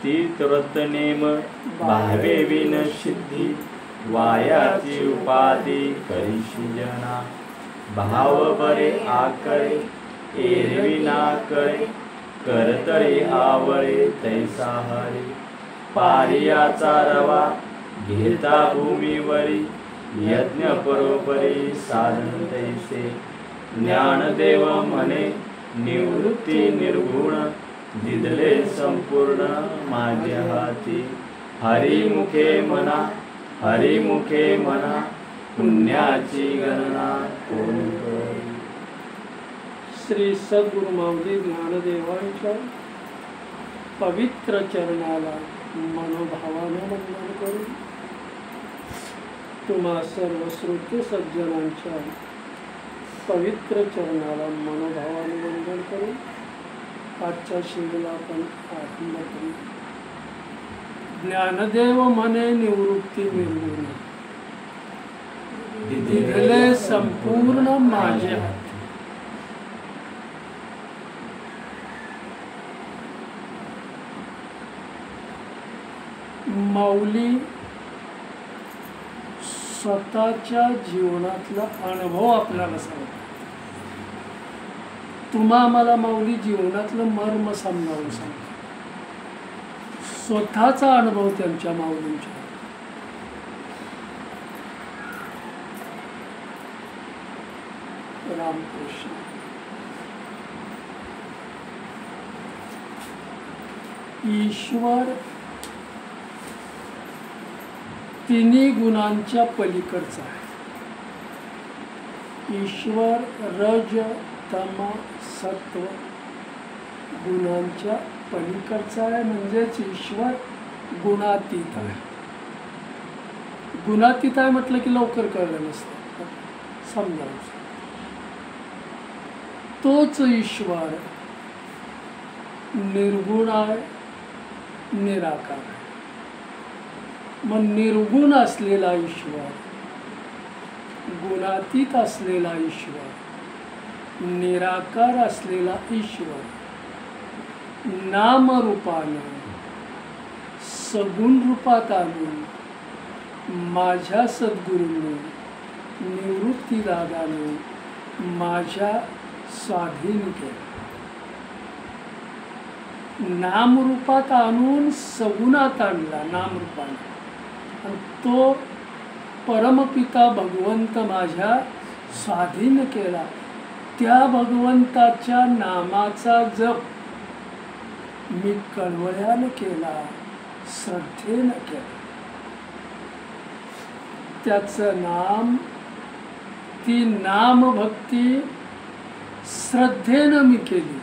तीर्थव्रत name Bhave win सिद्धी वायाची उपाधी करीशी जना भाव बरे आकळे एरवी ना कळे करतळे आवळे तैसा हरे पारियाचा रवा घेता भूमीवरी यज्ञ परोपरी साधन तैसे ज्ञानदेव म्हणे निवृत्ती निर्गुण दिदले संपूर्ण माझ्या हाती हरिमुखे म्हणा पुण्याची गणना कोण करी. श्री सद्गुरु माऊली ज्ञानदेवांच्या पवित्र चरणाला मनोभावाने वंदन करून तुम्हा सर्व श्रोते सज्जनांच्या पवित्र चरणाला मनोभावाने वंदन करून आजच्या शिवेला आपण आरंभ करू. ज्ञानदेव म्हणे निवृत्ती निर्गुण दिले संपूर्ण माझे हाती. माऊली स्वतःच्या जीवनातला अनुभव आपल्याला सांगतात. तुम्हा मला माऊली जीवनातलं मर्म समजावून सांगतात. स्वतःचा अनुभव त्यांच्या माऊलींच्या. रामकृष्ण. ईश्वर तिन्ही गुणांच्या पलीकडचा आहे. ईश्वर रज तम सत्व गुणांच्या पलीकडचा आहे. म्हणजेच ईश्वर गुणातीत आहे. गुणातीत आहे म्हटलं की लवकर कळलं नसतं, समजावं. तोच ईश्वर निर्गुण आहे, निराकार आहे. मग निर्गुण असलेला ईश्वर, गुणातीत असलेला ईश्वर, निराकार असलेला ईश्वर नामरूपानं सगुण रूपात आणून माझ्या सद्गुरूंनी निवृत्तीदादाने माझ्या स्वाधीन केलं. नामरूपात आणून सगुणात आणला नामरूपाने. आणि तो परमपिता भगवंत माझ्या स्वाधीन केला. त्या भगवंताच्या नामाचा जप मी कळवळ्यानं केला, श्रद्धेनं केला. त्याचं नाम, ती नामभक्ती श्रद्धेनं मी केली.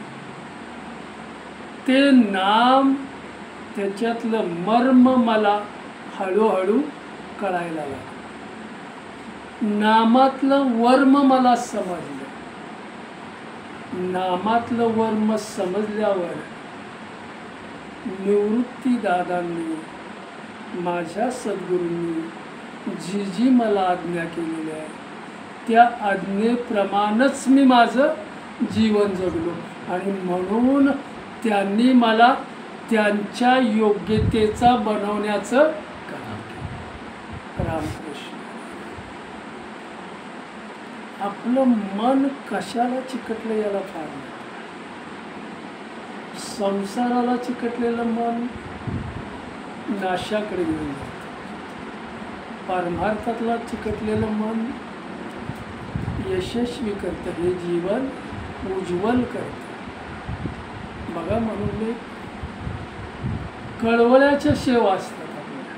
ते नाम, त्याच्यातलं मर्म मला हळूहळू कळायला लागलं. नामातलं वर्म मला समजलं. नामातलं वर्म समजल्यावर निवृत्ती दादांनी, माझ्या सद्गुरूंनी जी जी मला आज्ञा केलेली आहे त्या आज्ञेप्रमाणेच मी माझं जीवन जगलो. आणि म्हणून त्यांनी मला त्यांच्या योग्यतेचा बनवण्याचं काम केलं. रामकृष्ण. आपलं मन कशाला चिकटलं याला फार नाही. संसाराला चिकटलेलं मन नाशाकडे घेऊन जातं. परमार्थातला चिकटलेलं मन यशस्वी करतं, हे जीवन उज्ज्वल करतं. बघा, म्हणून मी कळवळ्याच्या सेवा असतात आपल्याला.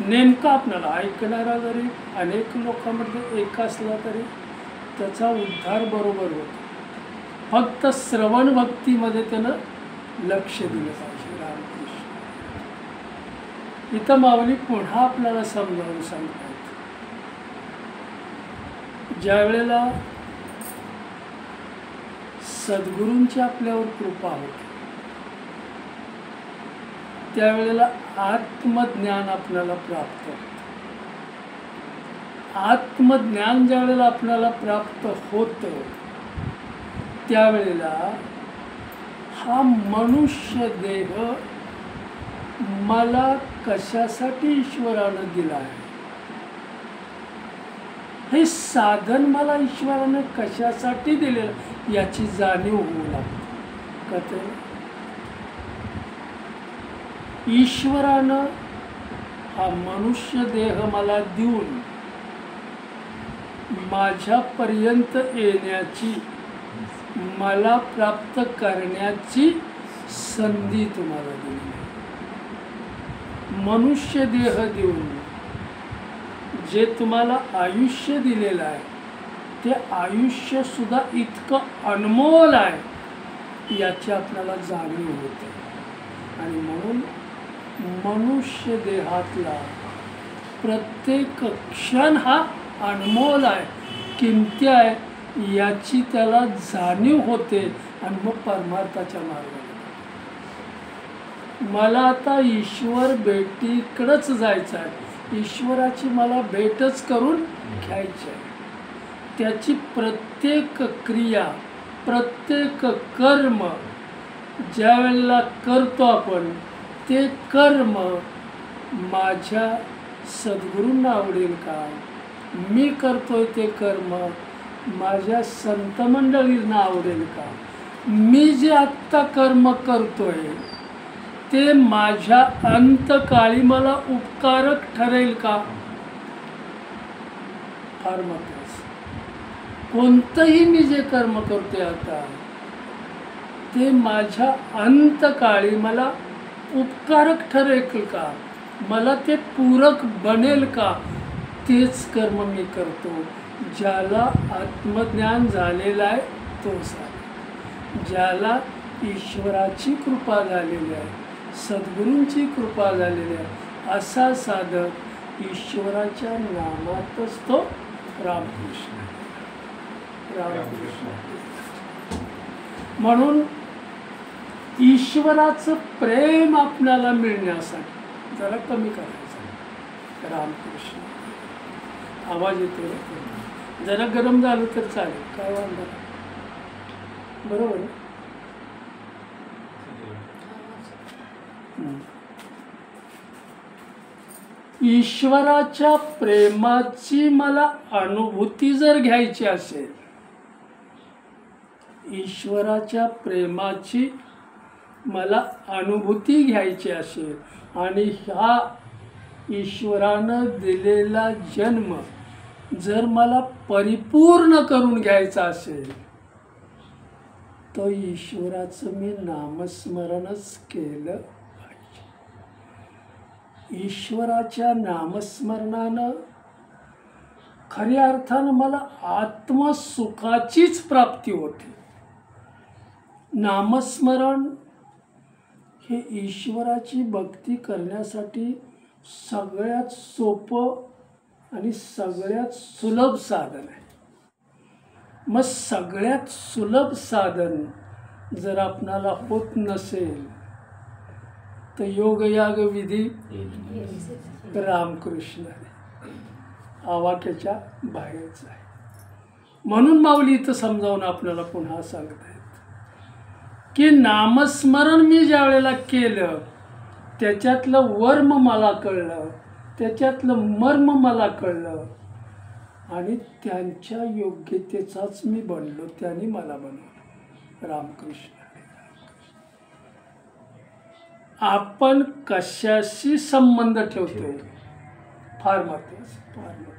नेमका आपल्याला ऐकणारा जरी अनेक लोकांमध्ये एक असला तरी त्याचा उद्धार बरोबर होतो. फक्त श्रवण भक्तीमध्ये त्यानं लक्ष दिलं पाहिजे. रामकृष्ण. इथं माऊली पुन्हा आपल्याला समजावून सांगतात. ज्या वेळेला सद्गुरूंची आपल्यावर कृपा होते त्यावेळेला आत्मज्ञान आपल्याला प्राप्त होतं. आत्मज्ञान ज्या वेळेला आपल्याला प्राप्त होतं त्यावेळेला हा मनुष्य देह मला कशासाठी ईश्वरानं दिलं आहे, हे साधन मला ईश्वरानं कशासाठी दिलेलं याची जाणीव होऊ लागते. कळते? ईश्वरानं हा मनुष्य देह मला देऊन माझ्यापर्यंत येण्याची, मला प्राप्त करण्याची संधी तुम्हाला दिली. मनुष्य देह देऊन जे तुम्हाला आयुष्य दिलेलं आहे, ते आयुष्य सुद्धा इतकं अनमोल आहे याची आपल्याला जाणीव होते. आणि म्हणून मनुष्य देहातला प्रत्येक क्षण हा अनमोल आहे, किमती आहे याची त्याला जाणीव होते. आणि मग परमार्थाच्या मार्गाने मला आता ईश्वर भेटीकडेच जायचं आहे, ईश्वराची मला भेटच करून घ्यायची आहे. त्याची प्रत्येक क्रिया, प्रत्येक कर्म ज्या वेळेला करतो आपण, ते कर्म माझ्या सद्गुरूंना आवडेल का, मी करतोय ते कर्म माझ्या संत मंडळींना आवडेल का, मी जे आत्ता कर्म करतोय ते माझ्या अंतकाळी मला उपकारक ठरेल का. फार महत्वाचं. कोणतंही मी जे कर्म करतोय आता, ते माझ्या अंतकाळी मला उपकारक ठरेल का, मला ते पूरक बनेल का, तेच कर्म मी करतो. ज्याला आत्मज्ञान झालेलं आहे तो साधक, ज्याला ईश्वराची कृपा झालेली आहे, सद्गुरूंची कृपा झालेली आहे, असा साधक ईश्वराच्या नामातच तो रामकृष्ण रामकृष्ण. म्हणून ईश्वराचं प्रेम आपल्याला मिळण्यासाठी जरा कमी करायचं. रामकृष्ण. आवाज येतो, जरा गरम झालं तर चालेल, काय वांधा नाही. बरोबर आहे. ईश्वराच्या प्रेमाची मला अनुभूती जर घ्यायची असेल, ईश्वराच्या प्रेमाची मला अनुभूती घ्यायची असेल, आणि ह्या ईश्वरानं दिलेला जन्म जर मला परिपूर्ण करून घ्यायचा असेल, तर ईश्वराचं मी नामस्मरणच केलं पाहिजे. ईश्वराच्या नामस्मरणानं खऱ्या अर्थानं मला आत्मसुखाचीच प्राप्ती होते. नामस्मरण हे ईश्वराची भक्ती करण्यासाठी सगळ्यात सोपं आणि सगळ्यात सुलभ साधन आहे. मग सगळ्यात सुलभ साधन जर आपणाला होत नसेल, तर योगयाग विधी रामकृष्ण आवाक्याच्या बाहेरच आहे. म्हणून माऊली इथं समजावून आपल्याला पुन्हा सांगतायत की नामस्मरण मी ज्या वेळेला केलं, त्याच्यातलं वर्म मला कळलं, त्याच्यातलं मर्म मला कळलं, आणि त्यांच्या योग्यतेचाच मी बनलो, त्यांनी मला बनवलं. रामकृष्ण. आपण कशाशी संबंध ठेवतो फार महत्वाचं, फार महत्वाचं.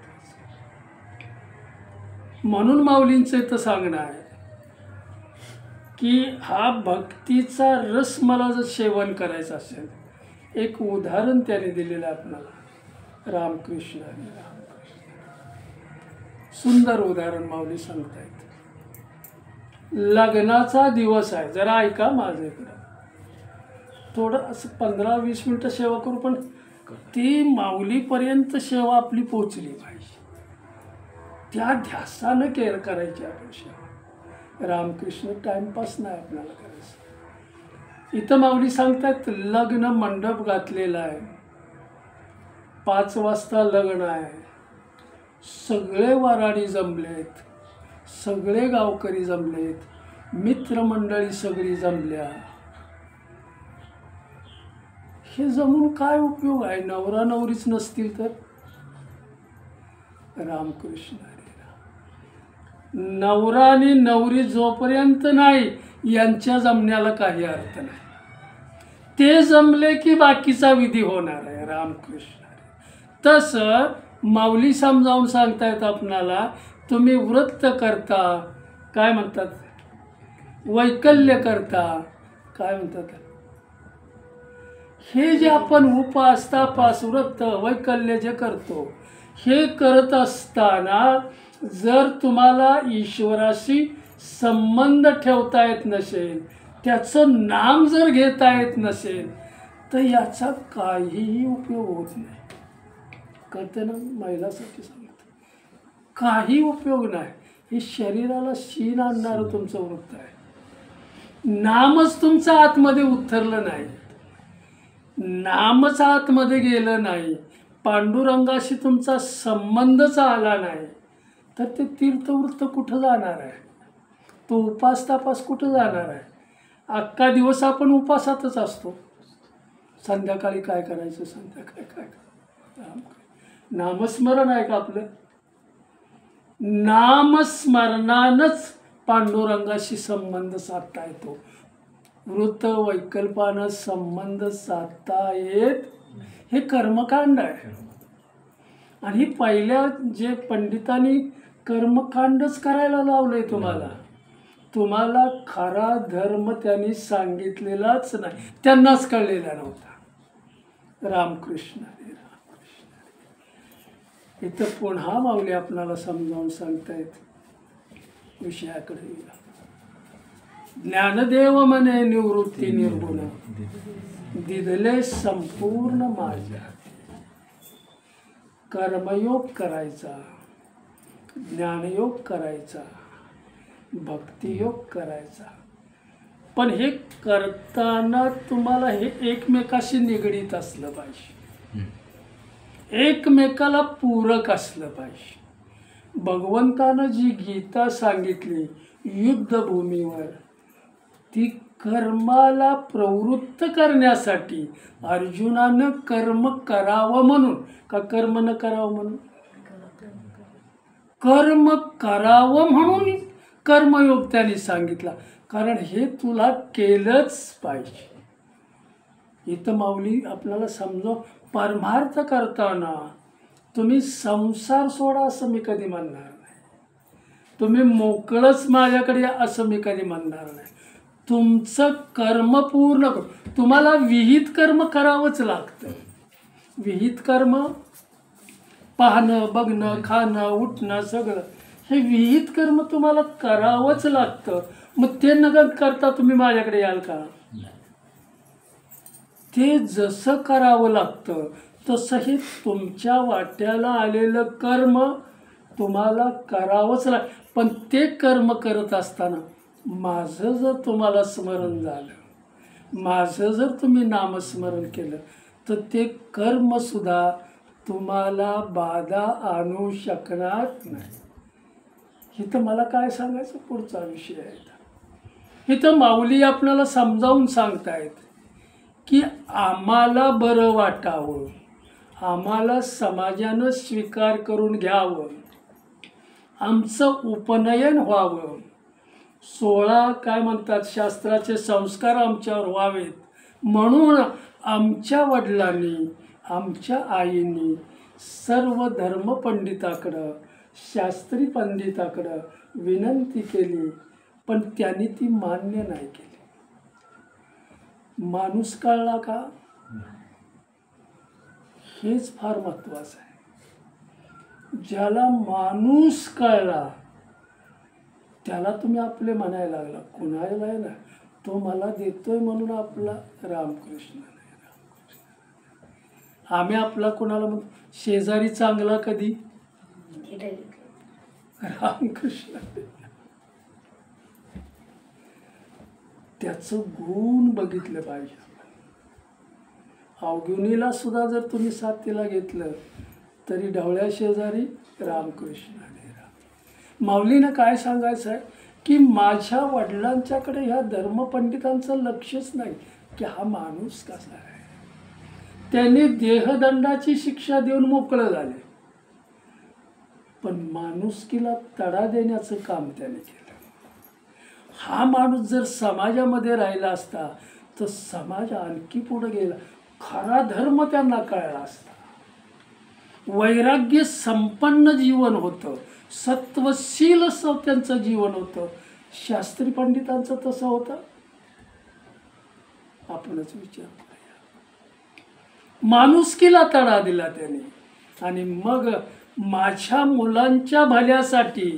म्हणून माऊलींचं इथं सांगणं आहे की हा भक्तीचा रस मला जर सेवन करायचं असेल, एक उदाहरण त्याने दिलेलं आपल्याला. रामकृष्ण आणि रामकृष्ण. सुंदर उदाहरण माऊली सांगतायत. लग्नाचा दिवस आहे, जरा ऐका माझं इकडं. थोडं असं 15-20 मिनटं सेवा करू, पण ती माऊलीपर्यंत सेवा आपली पोचली पाहिजे. त्या ध्यासानं केअर करायची आपण सेवा. रामकृष्ण टाइमपास नाही आपल्याला करायचं. इथं माऊली सांगतात लग्न मंडप घातलेला आहे, 5 वाजता लग्न आहे, सगळे वराडी जमलेत, सगळे गावकरी जमलेत, मित्रमंडळी सगळी जमल्या. हे जमून काय उपयोग आहे? नवरा नवरीच नसतील तर? रामकृष्ण हरी राम. नवरा आणि नवरी जोपर्यंत नाही यांच्या जमण्याला काही अर्थ नाही. ते जमले की बाकीचा विधी होणार आहे. रामकृष्ण हरी. तसं माऊली समजावून सांगतायत आपणाला, तुम्ही व्रत करता, काय म्हणतात, वैकल्य करता, काय म्हणतात, हे जे आपण उपास तापास व्रत वैकल्य जे करतो, हे करत असताना जर तुम्हाला ईश्वराशी संबंध ठेवता येत नसेल, त्याचं नाम जर घेता येत नसेल, तर याचा काहीही उपयोग होत नाही. कळते ना? महिलासाठी सांगतो, काही उपयोग नाही. हे शरीराला शीण आणणारं तुमचं वृत्त आहे. नामच तुमचं आतमध्ये उतरलं नाही, नामच आतमध्ये गेलं नाही, पांडुरंगाशी तुमचा संबंधच आला नाही, तर ते तीर्थवृत्त कुठं जाणार आहे? तो उपास तापास कुठं जाणार आहे? अख्खा दिवस आपण उपासातच असतो. संध्याकाळी काय करायचं? संध्याकाळी काय करायचं? नामस्मरण आहे का आपलं? नामस्मरणानंच पांडुरंगाशी संबंध साधता येतो. वृत्त वैकल्पानं संबंध साधता येत, हे कर्मकांड आहे. आणि ही पहिल्या जे पंडितांनी कर्मकांडच करायला लावलंय तुम्हाला. तुम्हाला खरा धर्म त्यांनी सांगितलेलाच नाही, त्यांनाच कळलेला नव्हता. रामकृष्ण हरी रामकृष्ण हरी. इथं पुन्हा माऊली आपणाला समजावून सांगतायत विषयाकडे. ज्ञानदेव म्हणे निवृत्ती निर्गुण, दिदले संपूर्ण माझ्या. कर्मयोग करायचा, ज्ञानयोग करायचा, भक्तियोग करायचा, पण हे करताना तुम्हाला हे एकमेकाशी निगडीत असलं पाहिजे, एकमेकाला पूरक असलं पाहिजे. भगवंतानं जी गीता सांगितली युद्धभूमीवर, ती कर्माला प्रवृत्त करण्यासाठी अर्जुनानं कर्म करावं म्हणून, का कर्म न करावं म्हणून? कर्म करावं म्हणून कर्मयोग त्यांनी सांगितला, कारण हे तुला केलंच पाहिजे. इथं माऊली आपल्याला समजाव, परमार्थ करताना तुम्ही संसार सोडा असं मी कधी म्हणणार नाही, तुम्ही मोकळंच माझ्याकडे या असं मी कधी म्हणणार नाही. तुमचं कर्म पूर्ण कर. तुम्हाला विहित कर्म करावंच लागतं. विहित कर्म पाहणं, बघणं, खाणं, उठणं, सगळं हे विहित कर्म तुम्हाला करावंच लागतं. मग ते न करता तुम्ही माझ्याकडे याल का? ते जसं करावं लागतं तसं हे तुमच्या वाट्याला आलेलं कर्म तुम्हाला करावंच लागतं. पण ते कर्म करत असताना माझं जर तुम्हाला स्मरण झालं, माझं जर तुम्ही नामस्मरण केलं, तर ते कर्मसुद्धा तुम्हाला बाधा आणू शकणार नाही. इथं मला काय सांगायचं, पुढचा विषय आहे. इथं माऊली आपल्याला समजावून सांगतायत की आम्हाला बरं वाटावं, आम्हाला समाजानं स्वीकार करून घ्यावं, आमचं उपनयन व्हावं, 16 काय म्हणतात शास्त्राचे संस्कार आमच्यावर व्हावेत, म्हणून आमच्या वडिलांनी, आमच्या आईंनी सर्व धर्मपंडिताकडं, शास्त्री पंडिताकडं विनंती केली, पण त्यांनी ती मान्य नाही केली. माणूस कळला का? हेच फार महत्वाचं आहे. ज्याला माणूस कळला त्याला तुम्ही आपले म्हणायला लागला. कुणाला आहे ना, तो मला देतोय म्हणून आपला रामकृष्ण नाही, रामकृष्ण. आम्ही आपला कोणाला म्हणतो, शेजारी चांगला कधी? रामकृष्ण. त्याचं गुण बघितलं पाहिजे. अवगुणीला सुद्धा जर तुम्ही साथीला घेतलं तरी ढवळ्या शेजारी रामकृष्ण हरी राम. माऊलीनं काय सांगायचं आहे की माझ्या वडिलांच्याकडे ह्या धर्मपंडितांचं लक्षच नाही की हा माणूस कसा आहे. त्यांनी देहदंडाची शिक्षा देऊन मोकळं झाले, पण माणुसकीला तडा देण्याचं काम त्याने केलं. हा माणूस जर समाजामध्ये राहिला असता तर समाज आणखी पुढे गेला, खरा धर्म त्यांना कळला असता. वैराग्य संपन्न जीवन होतं, सत्वशील त्यांचं जीवन होतं. शास्त्री पंडितांचं तसं होतं? आपणच विचार करूया. माणुसकीला तडा दिला त्याने. आणि मग माझ्या मुलांच्या भल्यासाठी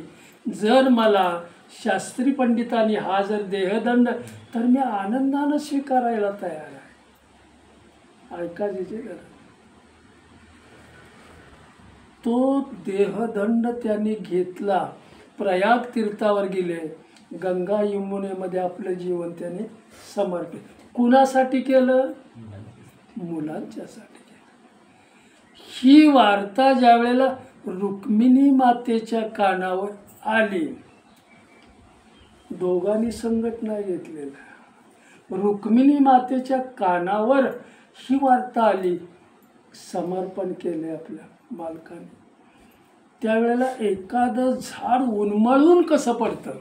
जर मला शास्त्री पंडितांनी हा जर देहदंड, तर मी आनंदानं स्वीकारायला तयार आहे. ऐका जे तो देहदंड त्यांनी घेतला. प्रयाग तीर्थावर गेले, गंगा यमुनेमध्ये आपलं जीवन त्याने समर्पित. कुणासाठी केलं? मुलांच्यासाठी केलं. ही वार्ता ज्या वेळेला रुक्मिणी मातेच्या कानावर आली, दोघांनी संकट नाही घेतलेलं, रुक्मिणी मातेच्या कानावर ही वार्ता आली, समर्पण केले आपल्या मालकाने. त्यावेळेला एखादं झाड उन्मळून कसं पडतं,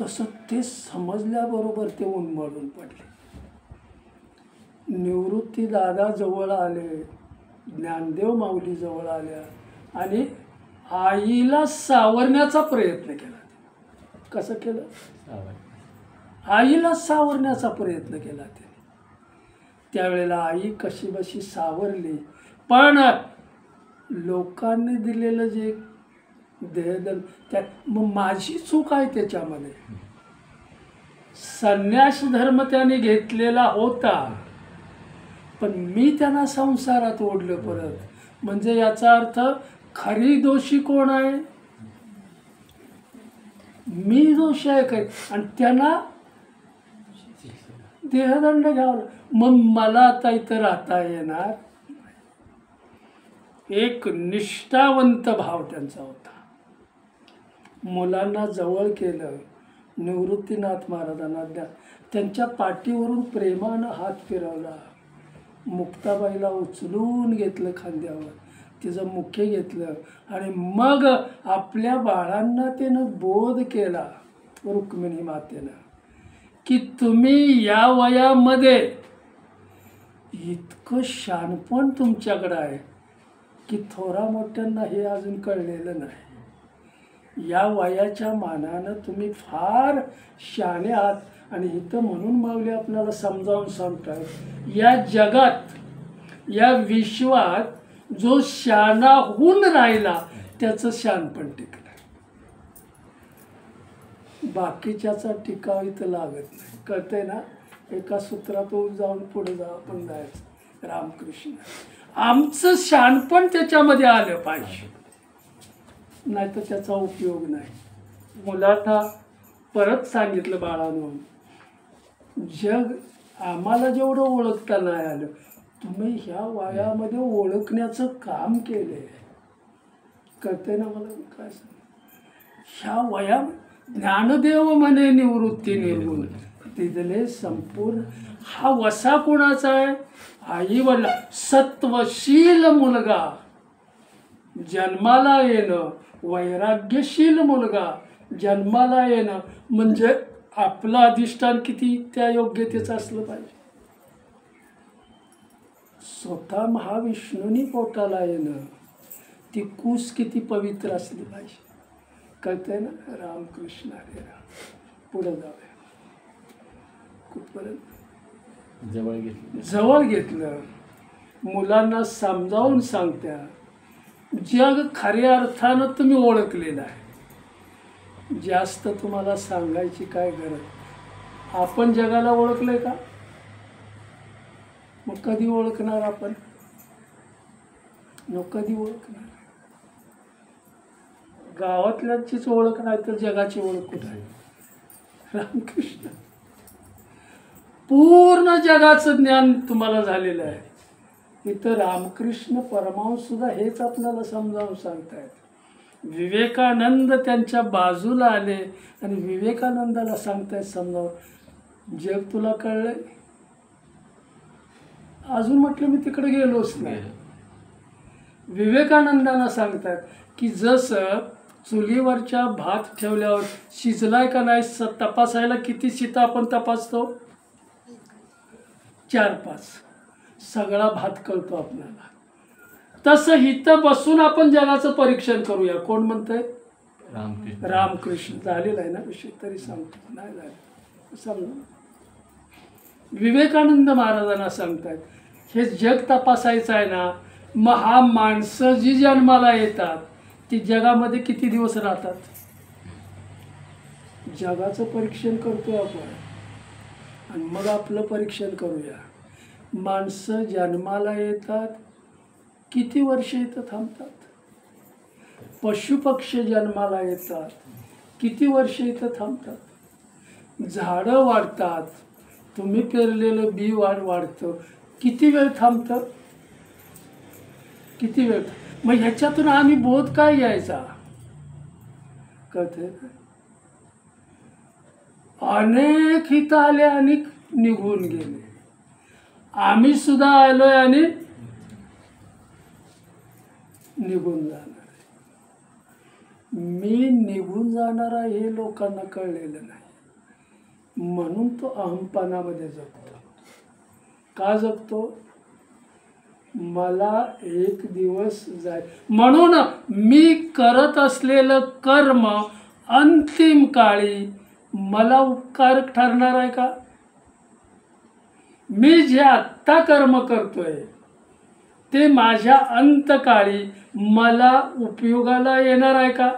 तसं ते समजल्याबरोबर ते उन्मळून पडले. निवृत्ती दादा जवळ आले, ज्ञानदेव माऊली जवळ आल्या आणि आईला सावरण्याचा प्रयत्न केला. कसं केलं? आईला सावरण्याचा प्रयत्न केला त्याने. त्यावेळेला आई कशी बशी सावरली, पण लोकांनी दिलेलं जे देहदंड, त्या मग माझी चूक आहे त्याच्यामध्ये. संन्यास धर्म त्याने घेतलेला होता, पण मी त्यांना संसारात ओढलं परत. म्हणजे याचा अर्थ खरी दोषी कोण आहे? मी दोषी आहे काय? आणि त्यांना देहदंड घ्यावा. मग मला आता इथं राहता येणार? एक निष्ठावंत भाव त्यांचा होता. मुलांना जवळ केलं, निवृत्तीनाथ महाराजांना त्यांच्या पाठीवरून प्रेमानं हात फिरवला, मुक्ताबाईला उचलून घेतलं खांद्यावर, तिचं मुख्य घेतलं आणि मग आपल्या बाळांना त्यानं बोध केला, रुक्मिणी मातेनं, की तुम्ही या वयामध्ये इतकं शहाणपण तुमच्याकडं आहे की थोरा मोठ्यांना हे अजून कळलेलं नाही. या वयाच्या मानानं तुम्ही फार शहाणे आहात. आणि इथं म्हणून माऊली आपल्याला समजावून सांगतात, या जगात, या विश्वात जो शहाणा होऊन राहिला त्याचं शहाणपण टिकलं, बाकीच्याचा टिकाव इथं लागत नाही. कळतंय ना? एका सूत्रातून जाऊन पुढे आपण जायचं. रामकृष्ण, आमचं शहाणपण त्याच्यामध्ये आलं पाहिजे, नाही तर त्याचा उपयोग नाही. मुलांना परत सांगितलं, बाळांनो, जग आम्हाला जेवढं ओळखता नाही आलं, तुम्ही ह्या वयामध्ये ओळखण्याचं काम केले. कळतंय ना मला काय सांग? ह्या वया ज्ञानदेव म्हणे निवृत्ती निर्गुण तिथले संपूर्ण. हा वसा कोणाचा आहे? आई वडला. सत्वशील मुलगा जन्माला येणं, वैराग्यशील मुलगा जन्माला येणं म्हणजे आपलं अधिष्ठान किती त्या योग्यतेचं असलं पाहिजे. स्वतः महाविष्णूंनी पोटाला येणं, ती कूस किती पवित्र असली पाहिजे. कळतंय ना? रामकृष्ण हरे राम. पुढे जाऊया. कुठपर्यंत? जवळ घेतलं. मुलांना समजावून सांगत्या, जग खऱ्या अर्थानं तुम्ही ओळखलेलं आहे, जास्त तुम्हाला सांगायची काय गरज. आपण जगाला ओळखलंय का? मग कधी ओळखणार आपण? मग कधी ओळखणार? गावातल्यांचीच ओळख नाही तर जगाची ओळख कुठं आहे? रामकृष्ण, पूर्ण जगाचं ज्ञान तुम्हाला झालेलं आहे. इथं रामकृष्ण परमहंस सुद्धा हेच आपल्याला समजावून सांगतायत. विवेकानंद त्यांच्या बाजूला आले आणि विवेकानंदाला सांगतायत समजावून, जग तुला कळलंय? अजून म्हटलं मी तिकडे गेलोच नाही. विवेकानंदांना सांगतात की जसं चुलीवरच्या भात ठेवल्यावर शिजलाय का नाही तपासायला किती शिता आपण तपासतो, 4-5, सगळा भात कळतो आपल्याला. तसं इथं बसून आपण जगाचं परीक्षण करूया. कोण म्हणतंय? रामकृष्ण. झालेला आहे ना विषय, तरी सांगतो. नाही झालं समजा. विवेकानंद महाराजांना सांगतात हे जग तपासायचं आहे ना, मग हा माणसं जी जन्माला येतात ती जगामध्ये किती दिवस राहतात? जगाचं परीक्षण करतोय आपण आणि मग आपलं परीक्षण करूया. माणसं जन्माला येतात किती वर्ष इथं थांबतात? पशुपक्षी जन्माला येतात किती वर्ष इथं थांबतात? झाडं वाढतात, तुम्ही पेरलेलं बी वाढतं, किती वेळ थांबतं? किती वेळ? मग ह्याच्यातून आम्ही बोध काय घ्यायचा? कळतंय? अनेक इथं आले आणि निघून गेले. आम्ही सुद्धा आलोय आणि निघून जाणार. मी निघून जाणारा हे लोकांना कळलेलं नाही, म्हणून तो अहंपणामध्ये जगतो. का जगतो? मला एक दिवस जाय, म्हणून मी करत असलेलं कर्म अंतिम काळी मला उपकारक ठरणार आहे का? मी जे आत्ता कर्म करतोय ते माझ्या अंतकाळी मला उपयोगाला येणार आहे का?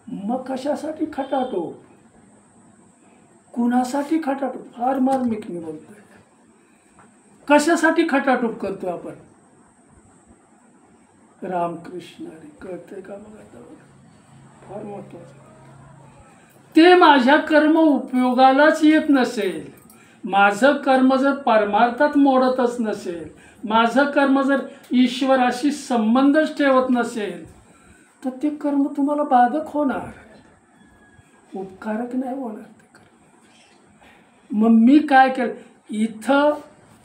मग कशासाठी खटाटो? कुणासाठी खटाटो? फार मार्मिक मी बोलतोय. कशासाठी खटाटोप करतोय आपण? रामकृष्ण हरी. कळतंय का? बघा फार महत्वाचं. ते माझ्या कर्म उपयोगालाच येत नसेल, माझं कर्म जर परमार्थात मोडतच नसेल, माझं कर्म जर ईश्वराशी संबंधच ठेवत नसेल, तर ते कर्म तुम्हाला बाधक होणार, उपकारक नाही होणार ते कर्म. मग मी काय केलं? इथं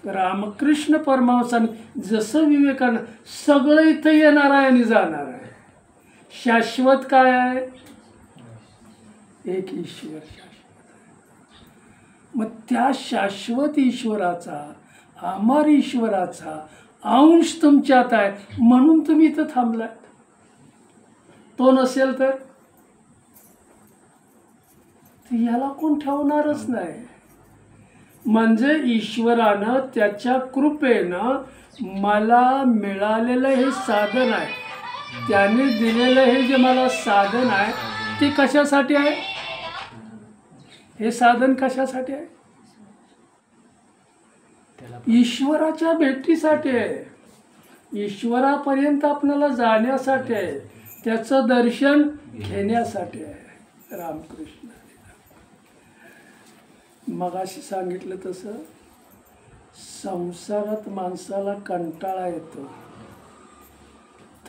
रामकृष्ण परमहंसांनी जसं विवेकानंद सगळं इथं येणार आहे आणि जाणार आहे. शाश्वत काय आहे? एक ईश्वर शाश्वत. मग त्या शाश्वत ईश्वराचा, अमर ईश्वराचा अंश तुमच्यात आहे, म्हणून तुम्ही इथं थांबलाय. तो नसेल तर याला कोण ठेवणारच नाही. म्हणजे ईश्वरानं त्याच्या कृपेनं मला मिळालेलं हे साधन आहे, त्याने दिलेलं हे जे मला साधन आहे ते कशासाठी आहे? हे साधन कशासाठी आहे? ईश्वराच्या भेटीसाठी आहे, ईश्वरापर्यंत आपल्याला जाण्यासाठी आहे, त्याचं दर्शन घेण्यासाठी आहे. रामकृष्ण. मगाशी सांगितलं तसं संसारात माणसाला कंटाळा येतो.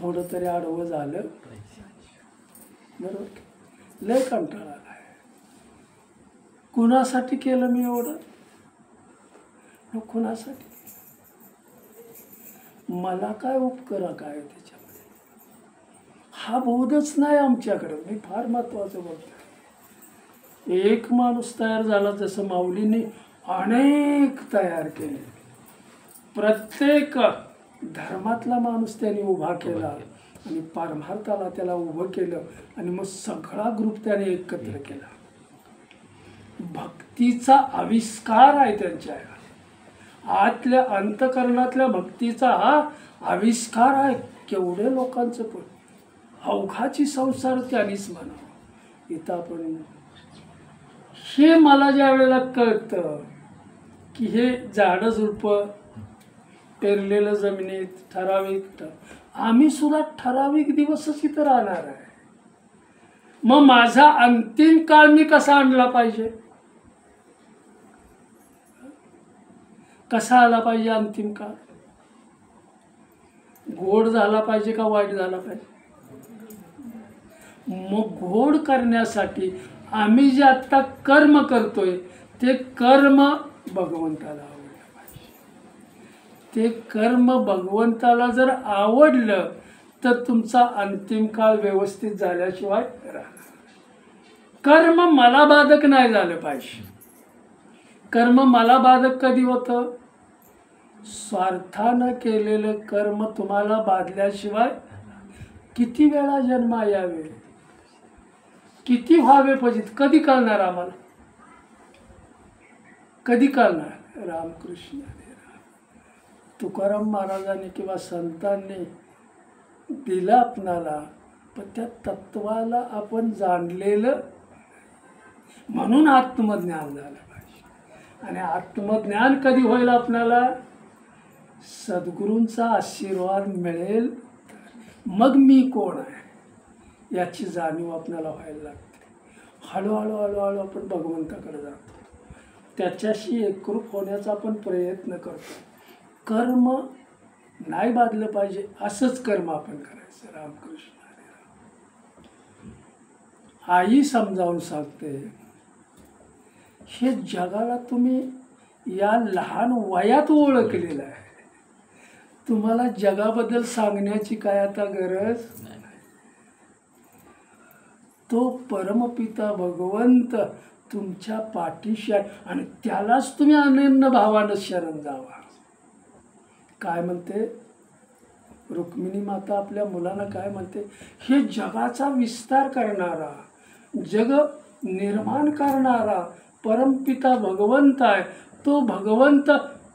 थोडं तरी आडवं झालं बरोबर, लय कंटाळा आलाय. कुणासाठी केलं मी एवढं? कुणासाठी? मला काय उपकार काय त्याच्यामध्ये? हा बोधच नाही आमच्याकडे. मी फार महत्वाचं बोलतो. एक माणूस तयार झाला, जसं माऊलींनी अनेक तयार केले. प्रत्येक धर्मातला माणूस त्यांनी उभा केला आणि परमार्थाला त्याला उभं केलं आणि मग सगळा ग्रुप त्याने एकत्र केला. भक्तीचा आविष्कार आहे त्यांच्या आतल्या अंतकरणातल्या भक्तीचा हा आविष्कार आहे. केवढे लोकांचं पण अवघाची संसार त्यांनीच म्हणावं. इथं आपण हे मला ज्या वेळेला कळतं की हे झाडं झुडपं पेरलेलं जमिनीत ठराविक, आम्ही सुद्धा ठराविक दिवसच इथं राहणार आहे. मग माझा अंतिम काळ मी कसा आणला पाहिजे? कसा आला पाहिजे अंतिम काळ? गोड झाला पाहिजे का वाईट झाला पाहिजे? मग गोड करण्यासाठी आम्ही जे आता कर्म करतोय ते कर्म भगवंताला आवडलं ते कर्म भगवंताला जर आवडलं तर तुमचा अंतिम काळ व्यवस्थित झाल्याशिवाय राहणार. कर्म मला बाधक नाही झालं पाहिजे. कर्म मला बाधक कधी होतं? स्वार्थानं केलेलं कर्म तुम्हाला बाधल्याशिवाय किती वेळा जन्म यावे, किती व्हावे पाहिजे, कधी कळणार आम्हाला? कधी कळणार? रामकृष्ण हरी राम. तुकाराम महाराजांनी किंवा संतांनी दिलं आपणाला, पण त्या तत्वाला आपण जाणलेलं म्हणून आत्मज्ञान झालं पाहिजे. आणि आत्मज्ञान कधी होईल आपल्याला? सद्गुरूंचा आशीर्वाद मिळेल मग मी कोण आहे याची जाणीव आपल्याला व्हायला लागते. हळूहळू हळूहळू आपण भगवंताकडे जातो, त्याच्याशी एकरूप होण्याचा आपण प्रयत्न करतो. कर्म नाही बाधलं पाहिजे असंच कर्म आपण करायचं. रामकृष्ण हरी राम. आई समजावून सांगते, हे जगाला तुम्ही या लहान वयात ओळखलेलं आहे, तुम्हाला जगाबद्दल सांगण्याची काय आता गरज नाही. तो परमपिता भगवंत तुमच्या पाठीशी आहे आणि त्यालाच तुम्ही अनन्य भावानं शरण जावा. काय म्हणते रुक्मिणी माता आपल्या मुलांना? काय म्हणते? हे जगाचा विस्तार करणारा, जग निर्माण करणारा परमपिता भगवंत आहे. तो भगवंत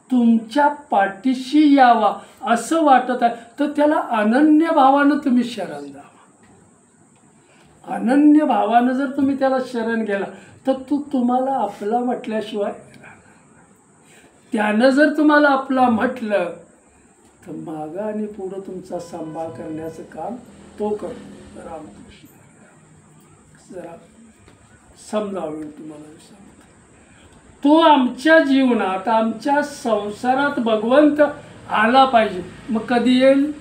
तुमच्या पाठीशी यावा असं वाटत आहे तर त्याला अनन्य भावानं तुम्ही शरण जावा. अनन्य भावानं जर तुम्ही त्याला शरण गेला तर तुम्हाला आपला म्हटल्याशिवाय राहणार. त्यानं जर तुम्हाला आपला म्हटलं तर मागं आणि पुढं तुमचा सांभाळ करण्याचं काम तो करतो. रामकृष्ण जरा समजावून तुम्हाला सांगतो. तो आमच्या जीवनात, आमच्या संसारात भगवंत आला पाहिजे. मग कधी येईल?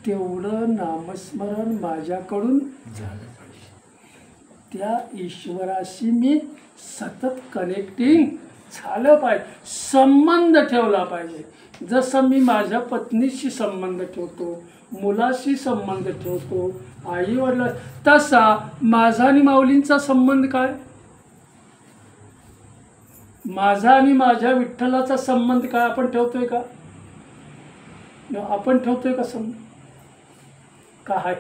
तेवढं नामस्मरण माझ्याकडून झालं पाहिजे. त्या ईश्वराशी मी सतत कनेक्टिंग झालं पाहिजे, संबंध ठेवला पाहिजे. जसं मी माझ्या पत्नीशी संबंध ठेवतो, मुलाशी संबंध ठेवतो, आई वडिला, तसा माझा आणि माऊलींचा संबंध काय? माझा आणि माझ्या विठ्ठलाचा संबंध काय? आपण ठेवतोय का? आपण ठेवतोय का संबंध? काय?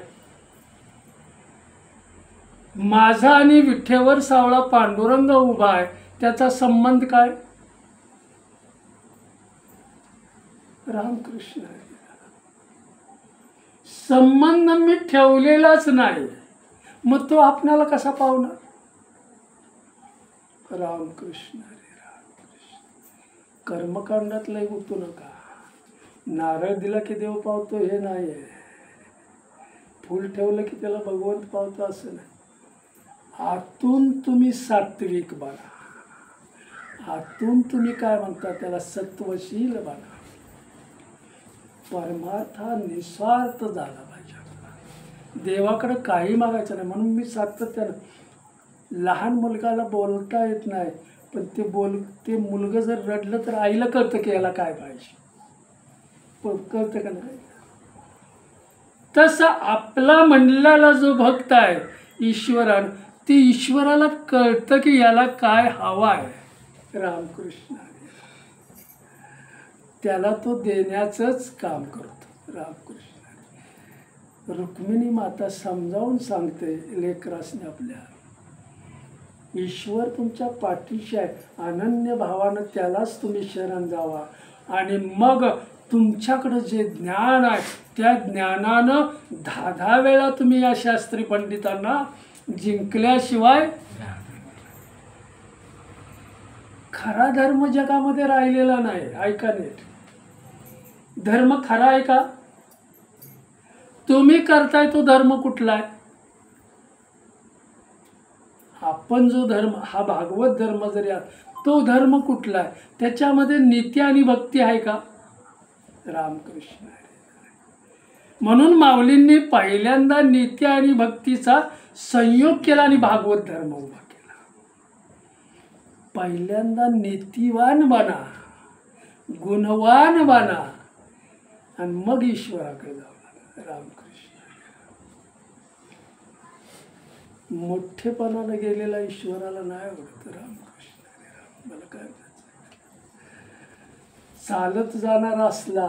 माझा आणि विठ्ठेवर सावळा पांडुरंग उभा आहे, त्याचा संबंध काय? रामकृष्ण. संबंध मी ठेवलेलाच नाही, मग तो आपल्याला कसा पावणार? रामकृष्ण हरी रामकृष्ण. कर्मकांडात लय गुंतू नका. नारळ दिला की देव पावतो हे नाही आहे, फूल ठेवलं की त्याला भगवंत पावतो असं नाही. आतून तुम्ही सात्विक बना, आतून तुम्ही काय म्हणता त्याला सत्वशील बना. परमार्थ हा निस्वार्थ झाला पाहिजे. देवाकडे काही मागायचं नाही. म्हणून मी सातत्यानं लहान मुलगाला बोलता येत नाही, पण ते मुलगं जर रडलं तर आईला कळतं की याला काय पाहिजे, पण कळतं का नाही? तसं आपला म्हणलेला जो भक्त आहे ईश्वरान, ती ईश्वराला कळतं की याला काय हवा आहे. रामकृष्ण. त्याला तो देण्याचंच काम करतो. रामकृष्ण. रुक्मिणी माता समजावून सांगते लेकरासने आपल्या, ईश्वर तुमच्या पाठीशी आहे, अनन्य भावानं त्यालाच तुम्ही शरण जावा. आणि मग तुमच्याकडं जे ज्ञान आहे त्या ज्ञानानं 10 वेळा तुम्ही या शास्त्री पंडितांना जिंकल्याशिवाय खरा धर्म जगामध्ये राहिलेला नाही. ऐका नीट, धर्म खरा आहे का? तुम्ही करताय तो धर्म कुठला आहे? आपण जो धर्म हा भागवत धर्म जरी तो धर्म कुठला आहे? त्याच्यामध्ये नीती आणि भक्ती आहे का? रामकृष्ण. म्हणून माऊलींनी पहिल्यांदा नीती आणि भक्तीचा संयोग केला आणि भागवत धर्म उभा केला. पहिल्यांदा नीतिवान बना, गुणवान बना आणि मग ईश्वराकडे जाऊ लागला. रामकृष्ण. मोठेपणाला गेलेला ईश्वराला नाही आवडत. रामकृष्ण हरी राम. मला काय म्हणायचं, चालत जाणारा असला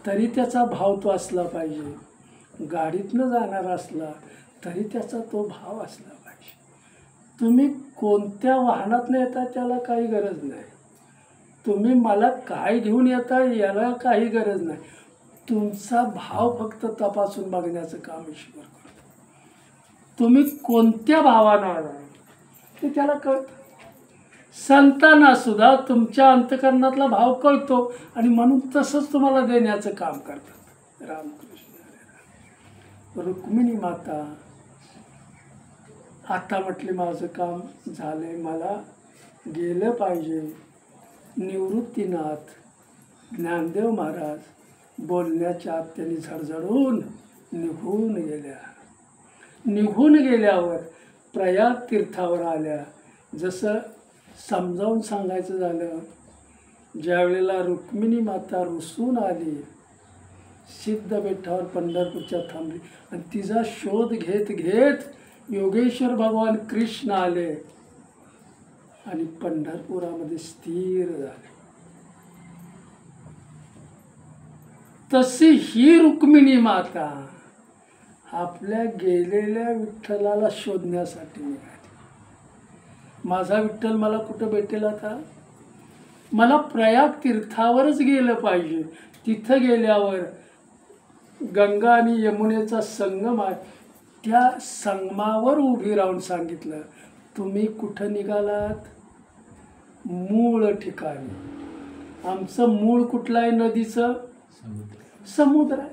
तरी त्याचा भाव तो असला पाहिजे, गाडीतनं जाणारा असला तरी त्याचा तो भाव असला पाहिजे. तुम्ही कोणत्या वाहनातनं येता त्याला काही गरज नाही, तुम्ही मला काय घेऊन येता याला काही गरज नाही, तुमचा भाव फक्त तपासून बघण्याचं काम ईश्वर करतो. तुम्ही कोणत्या भावानं आला ते त्याला कळतं. संतांना सुद्धा तुमच्या अंतःकरणातला भाव कळतो आणि म्हणून तसंच तुम्हाला देण्याचं काम करतात. रामकृष्ण हरी राम. रुक्मिणी माता आता म्हटली माझं काम झालंय, मला गेलं पाहिजे. निवृत्तीनाथ ज्ञानदेव महाराज बोलण्याच्या आत त्यांनी झडझडून निघून गेल्या. निघून गेल्यावर प्रयाग तीर्थावर आल्या. जसं समजावून सांगायचं झालं, ज्यावेळेला रुक्मिणी माता रुसून आली, सिद्ध बेटावर पंढरपूरच्या थांबली आणि तिचा शोध घेत घेत योगेश्वर भगवान कृष्ण आले आणि पंढरपुरामध्ये स्थिर झाले. तशी ही रुक्मिणी माता आपल्या गेलेल्या विठ्ठलाला शोधण्यासाठी निघाली. माझा विठ्ठल मला कुठं भेटेल आता? मला प्रयाग तीर्थावरच गेलं पाहिजे. तिथं गेल्यावर गंगा आणि यमुनेचा संगम आहे, त्या संगमावर उभी राहून सांगितलं, तुम्ही कुठं निघालात? मूळ ठिकाणी. आमचं मूळ कुठलं आहे? नदीचं समुद्र आहे.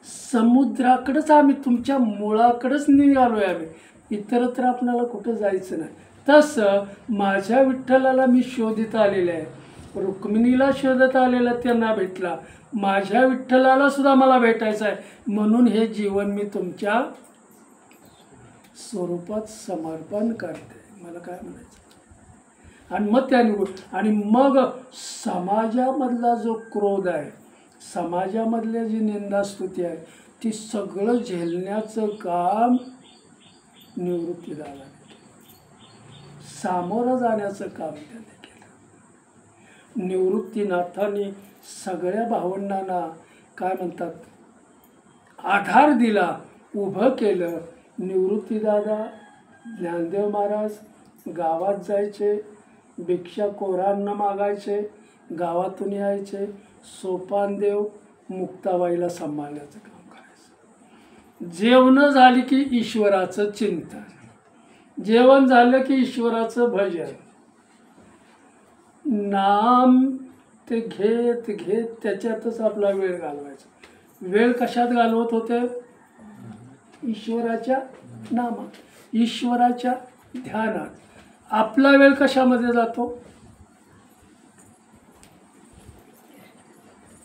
समुद्राकडेच आम्ही, तुमच्या मुळाकडेच निघालोय आम्ही, इतरत्र आपल्याला कुठं जायचं नाही. तसं माझ्या विठ्ठलाला मी शोधित आलेलं आहे, रुक्मिणीला शोधत आलेला त्यांना भेटला, माझ्या विठ्ठलाला सुद्धा मला भेटायचं आहे. म्हणून हे जीवन मी तुमच्या स्वरूपात समर्पण करते. मला काय म्हणायचं? आणि मग त्या निघून, आणि मग समाजामधला जो क्रोध आहे, समाजामधल्या जी निंदास्तुती आहे, ती सगळं झेलण्याचं काम निवृत्तीदादाने केलं. सामोरं जाण्याचं काम त्याने केलं. निवृत्तीनाथांनी सगळ्या भावंडांना काय म्हणतात, आधार दिला, उभं केलं. निवृत्तीदादा ज्ञानदेव महाराज गावात जायचे, भिक्षा कोरांना मागायचे, गावातून यायचे, सोपानदेव मुक्ताबाईला सांभाळण्याचं काम करायचं. जेवण झाली की ईश्वराचं चिंतन, जेवण झालं की ईश्वराचं भजन, नाम ते घेत घेत त्याच्यातच आपला वेळ घालवायचा. वेळ कशात घालवत होते? ईश्वराच्या नामात, ईश्वराच्या ध्यानात. आपला वेळ कशामध्ये जातो?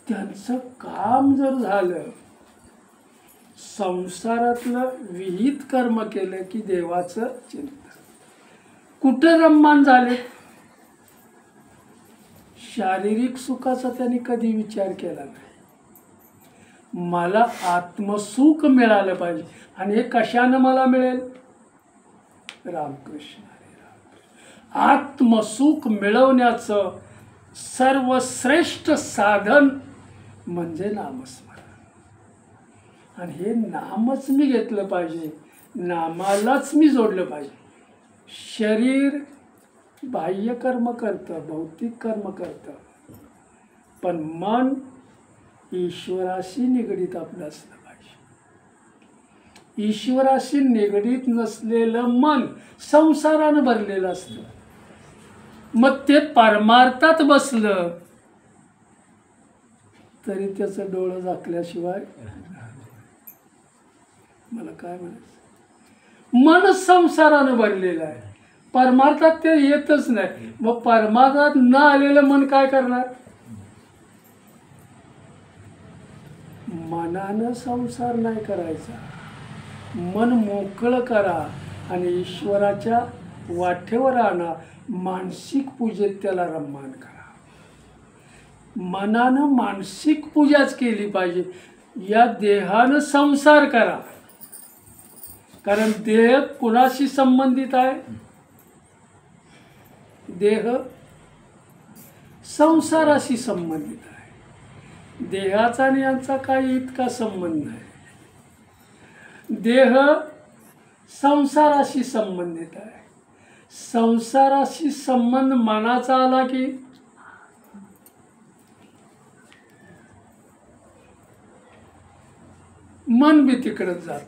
त्यांचं काम जर झालं, संसारातलं विहित कर्म केलं की देवाचं चिंतन. कुठं रममान झाले? शारीरिक सुखाचा त्यांनी कधी विचार केला नाही. मला आत्मसुख मिळालं पाहिजे, आणि हे कशानं मला मिळेल? रामकृष्ण हरी राम. आत्मसुख मिळवण्याचं सर्वश्रेष्ठ साधन म्हणजे नामस्मरण. आणि हे नामच मी घेतलं पाहिजे, नामालाच मी जोडलं पाहिजे. शरीर बाह्य कर्म करतं, भौतिक कर्म करतं, पण मन ईश्वराशी निगडीत आपलं असलं पाहिजे. ईश्वराशी निगडीत नसलेलं मन संसारानं भरलेलं असतं. मग ते परमार्थात बसलं तरी त्याचं डोळं झाकल्याशिवाय, मला काय म्हणायचं, मन संसारानं भरलेलं आहे, परमार्थात ते येतच नाही. मग परमार्थात न आलेलं मन काय करणार? मनानं संसार नाही करायचा, मन मोकळं करा आणि ईश्वराच्या वाटेवर आणा. मानसिक पूजेत त्याला रममान करा. मनानं मानसिक पूजाच केली पाहिजे. या देहानं संसार करा, कारण देह कुणाशी संबंधित आहे? देह संसाराशी संबंधित आहे. देहाचा आणि यांचा काही इतका संबंध नाही. देह संसाराशी संबंधित आहे. संसाराशी संबंध मनाचा आला की मन बी तिकडंच जात.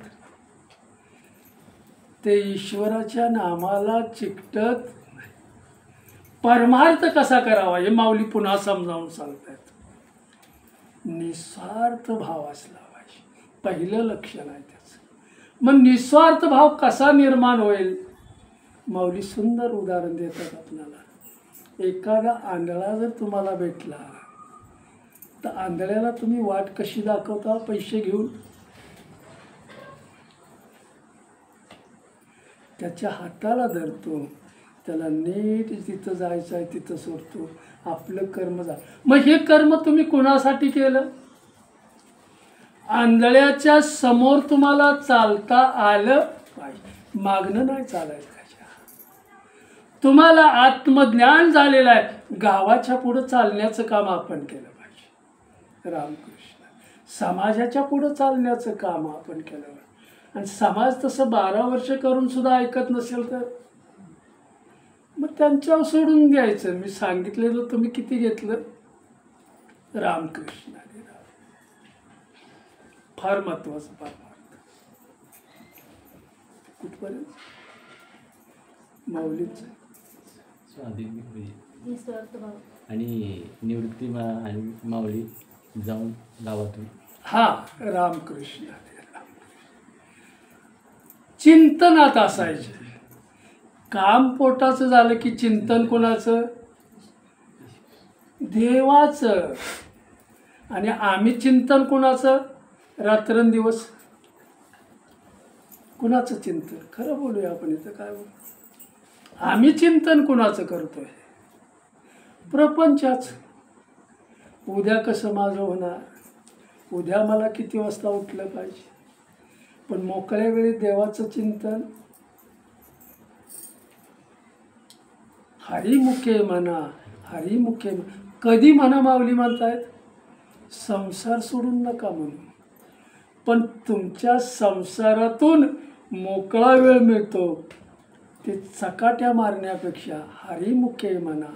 ते ईश्वराच्या नामाला चिकटत नाही. परमार्थ कसा करावा हे माऊली पुन्हा समजावून सांगतात. निस्वार्थ भाव असला पाहिजे, पहिलं लक्षण आहे त्याचं. मग निस्वार्थ भाव कसा निर्माण होईल? माऊली सुंदर उदाहरण देतात आपल्याला. एखादा आंधळा जर तुम्हाला भेटला तर आंधळ्याला तुम्ही वाट कशी दाखवता? पैसे घेऊन त्याच्या हाताला धरतो, त्याला नीट जिथं जायचं आहे तिथं सोडतो, आपलं कर्म जा. मग हे कर्म तुम्ही कोणासाठी केलं? आंधळ्याच्या समोर तुम्हाला चालता आलं पाहिजे, मागणं नाही चालायचं. तुम्हाला आत्मज्ञान झालेलं आहे, गावाच्या पुढं चालण्याचं काम आपण केलं पाहिजे. रामकृष्ण. समाजाच्या पुढं चालण्याचं काम आपण केलं पाहिजे. आणि समाज तसं 12 वर्ष करून सुद्धा ऐकत नसेल तर मग त्यांच्यावर सोडून द्यायचं. मी सांगितलेलं तुम्ही किती घेतलं? रामकृष्ण. फार महत्वाचं परमार्थ. कुठपर्यंत? माऊलीच आणि निवृत्ती आणि माऊली जाऊन गावातून. हा, रामकृष्ण. चिंतनात असायचे. काम पोटाचं झालं की चिंतन कोणाचं? देवाचं. आणि आम्ही चिंतन कोणाचं? रात्रंदिवस कुणाचं चिंतन? खरं बोलूया आपण इथं. काय बोलू? आम्ही चिंतन कुणाचं करतोय? प्रपंचाच. उद्या कसं माझं होणार? उद्या मला किती वाजता उठलं पाहिजे? पण मोकळ्या वेळी देवाचं चिंतन. हरिमुखे म्हणा, हरिमुखे. कधी म्हणा माऊली म्हणतायत? संसार सोडून नका म्हणू, पण तुमच्या संसारातून मोकळा वेळ मिळतो ते चकाट्या मारण्यापेक्षा हरिमुखे म्हणा,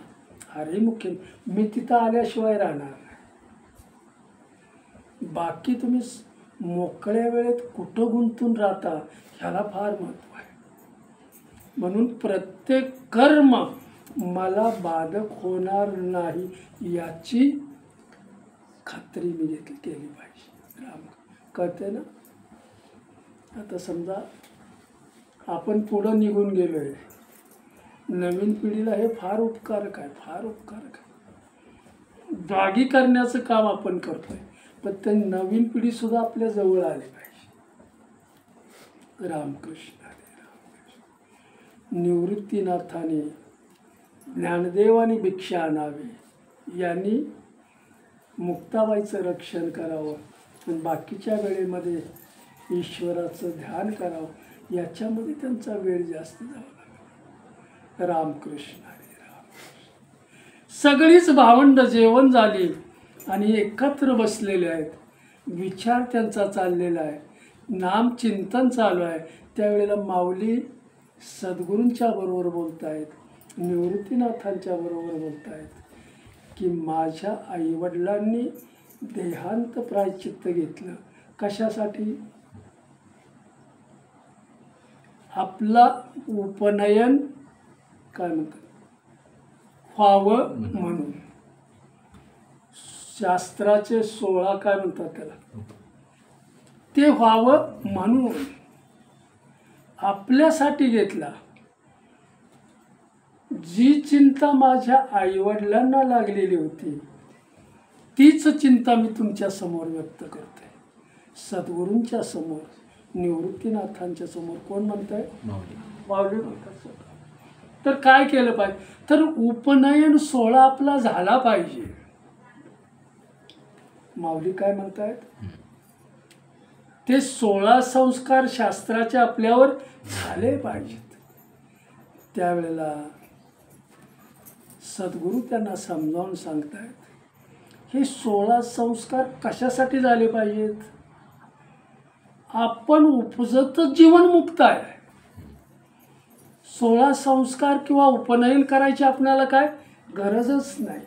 हरिमुखे. मी तिथं आल्याशिवाय राहणार नाही. बाकी तुम्ही मोकळ्या वेळेत कुठं गुंतून राहता ह्याला फार महत्त्व आहे. म्हणून प्रत्येक कर्म मला बाधक होणार नाही याची खात्री मी केली पाहिजे. राम कळते ना? आता समजा आपण पुढं निघून गेलो आहे, नवीन पिढीला हे फार उपकारक आहे, फार उपकारक आहे. जागी करण्याचं काम आपण करतोय, पण ते नवीन पिढी सुद्धा आपल्या जवळ आली पाहिजे. रामकृष्ण हरी रामकृष्ण. निवृत्तीनाथाने ज्ञानदेवानी भिक्षा आणावी, यांनी मुक्ताबाईचं रक्षण करावं आणि बाकीच्या वेळेमध्ये ईश्वराचं ध्यान करावं. याच्यामध्ये त्यांचा वेळ जास्त जावा लागला. रामकृष्ण हरी रामकृष्ण. सगळीच भावंड जेवण झाली आणि एकत्र बसलेले आहेत. विचार त्यांचा चाललेला आहे, नाम चिंतन चालू आहे. त्यावेळेला माऊली सद्गुरूंच्या बरोबर बोलत आहेत, निवृत्तीनाथांच्या बरोबर बोलत आहेत की माझ्या आईवडिलांनी देहांत प्रायश्चित्त घेतलं. कशासाठी? आपला उपनयन काय म्हणतात व्हावं म्हणून. शास्त्राचे 16 काय म्हणतात त्याला, ते व्हावं म्हणून आपल्यासाठी घेतला. जी चिंता माझ्या आईवडिलांना लागलेली होती तीच चिंता मी तुमच्या समोर व्यक्त करते, सद्गुरूंच्या समोर, निवृत्तीनाथांच्या समोर. कोण म्हणताय? माऊली म्हणतात. तर काय केलं पाहिजे? तर उपनयन 16 आपला झाला पाहिजे. माऊली काय म्हणतायत, ते 16 संस्कार शास्त्राचे आपल्यावर झाले पाहिजेत. त्यावेळेला सद्गुरू त्यांना समजावून सांगतायत, हे 16 संस्कार कशासाठी झाले पाहिजेत. आपण उपजतच जीवनमुक्त आहे. 16 संस्कार किंवा उपनयन करायची आपल्याला काय गरजच नाही.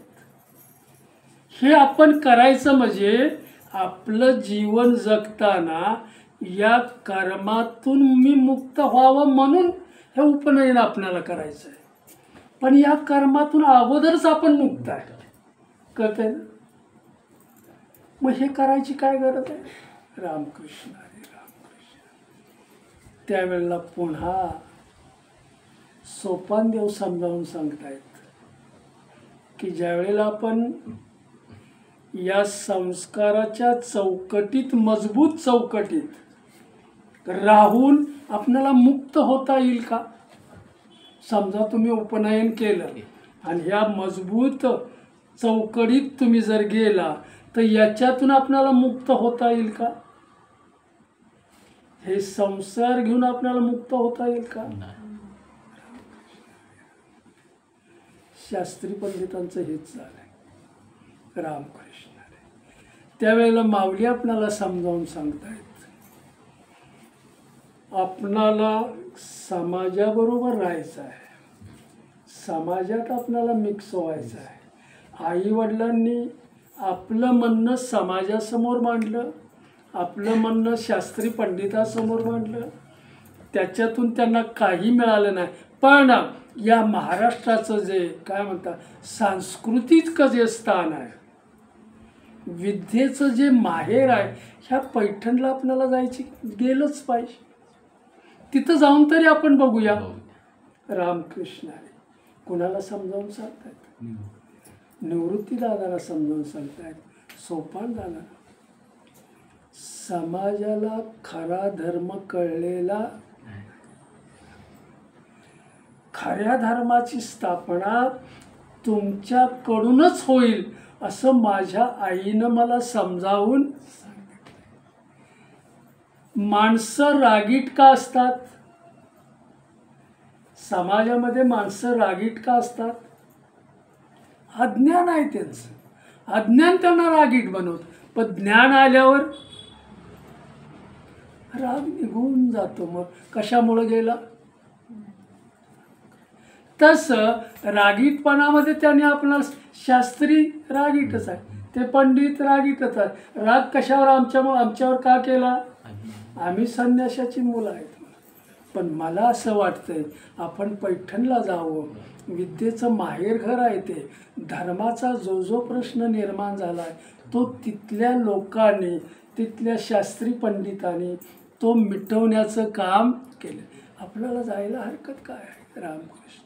हे आपण करायचं म्हणजे आपलं जीवन जगताना या कर्मातून मी मुक्त व्हावं म्हणून हे उपनयन आपल्याला करायचं आहे. पण या कर्मातून अगोदरच आपण मुक्त आहे, कळतंय ना. मग हे करायची काय गरज आहे. रामकृष्ण हरी रामकृष्ण. त्यावेळेला पुन्हा सोपानदेव समजावून सांगतायत की ज्यावेळेला आपण या संस्काराच्या चौकटीत, मजबूत चौकटीत राहून आपल्याला मुक्त होता येईल का. समजा तुम्ही उपनयन केलं आणि ह्या मजबूत चौकटीत तुम्ही जर गेला तर याच्यातून आपल्याला मुक्त होता येईल का. हे संसार घेऊन आपल्याला मुक्त होता येईल का. शास्त्री पंडितांचं हेच झालंय. रामकृष्ण. त्यावेळेला माऊली आपल्याला समजावून सांगतायत, आपणाला समाजाबरोबर राहायचं आहे, समाजात आपल्याला मिक्स व्हायचं आहे. आई वडिलांनी आपलं म्हणणं समाजासमोर मांडलं, आपलं म्हणणं शास्त्री पंडितासमोर मांडलं, त्याच्यातून त्यांना काही मिळालं नाही. पण या महाराष्ट्राचं जे काय म्हणतात सांस्कृतिक जे स्थान आहे, विद्येचं जे माहेर आहे, ह्या पैठणला आपल्याला जायची गेलंच पाहिजे. तिथं जाऊन तरी आपण बघूया. रामकृष्ण हरी. कुणाला समजावून सांगतायत. निवृत्ती दादाला समजावून सांगतायत, सोपान दादा. समाजाला खरा धर्म कळलेला, खऱ्या धर्माची स्थापना तुमच्याकडूनच होईल असं माझ्या आईनं मला समजावून सांगितलं. माणसं रागीट का असतात. समाजामध्ये माणसं रागीट का असतात. अज्ञान आहे त्यांचं. अज्ञान त्यांना रागीट बनवतं. पण ज्ञान आल्यावर राग निघून जातो. मग कशामुळे गेला. तसं रागीटपणामध्ये त्याने आपला शास्त्री रागीटच आहे, ते पंडित रागीटच आहे. राग कशावर आमच्यावर का केला. आम्ही संन्यासाची मुलं आहेत. पण मला असं वाटतंय आपण पैठणला जावं. विद्येचं माहेरघर आहे ते. धर्माचा जो जो प्रश्न निर्माण झाला आहे तो तिथल्या लोकांनी, तिथल्या शास्त्री पंडितांनी तो मिटवण्याचं काम केलं. आपल्याला जायला हरकत काय आहे. रामकृष्ण.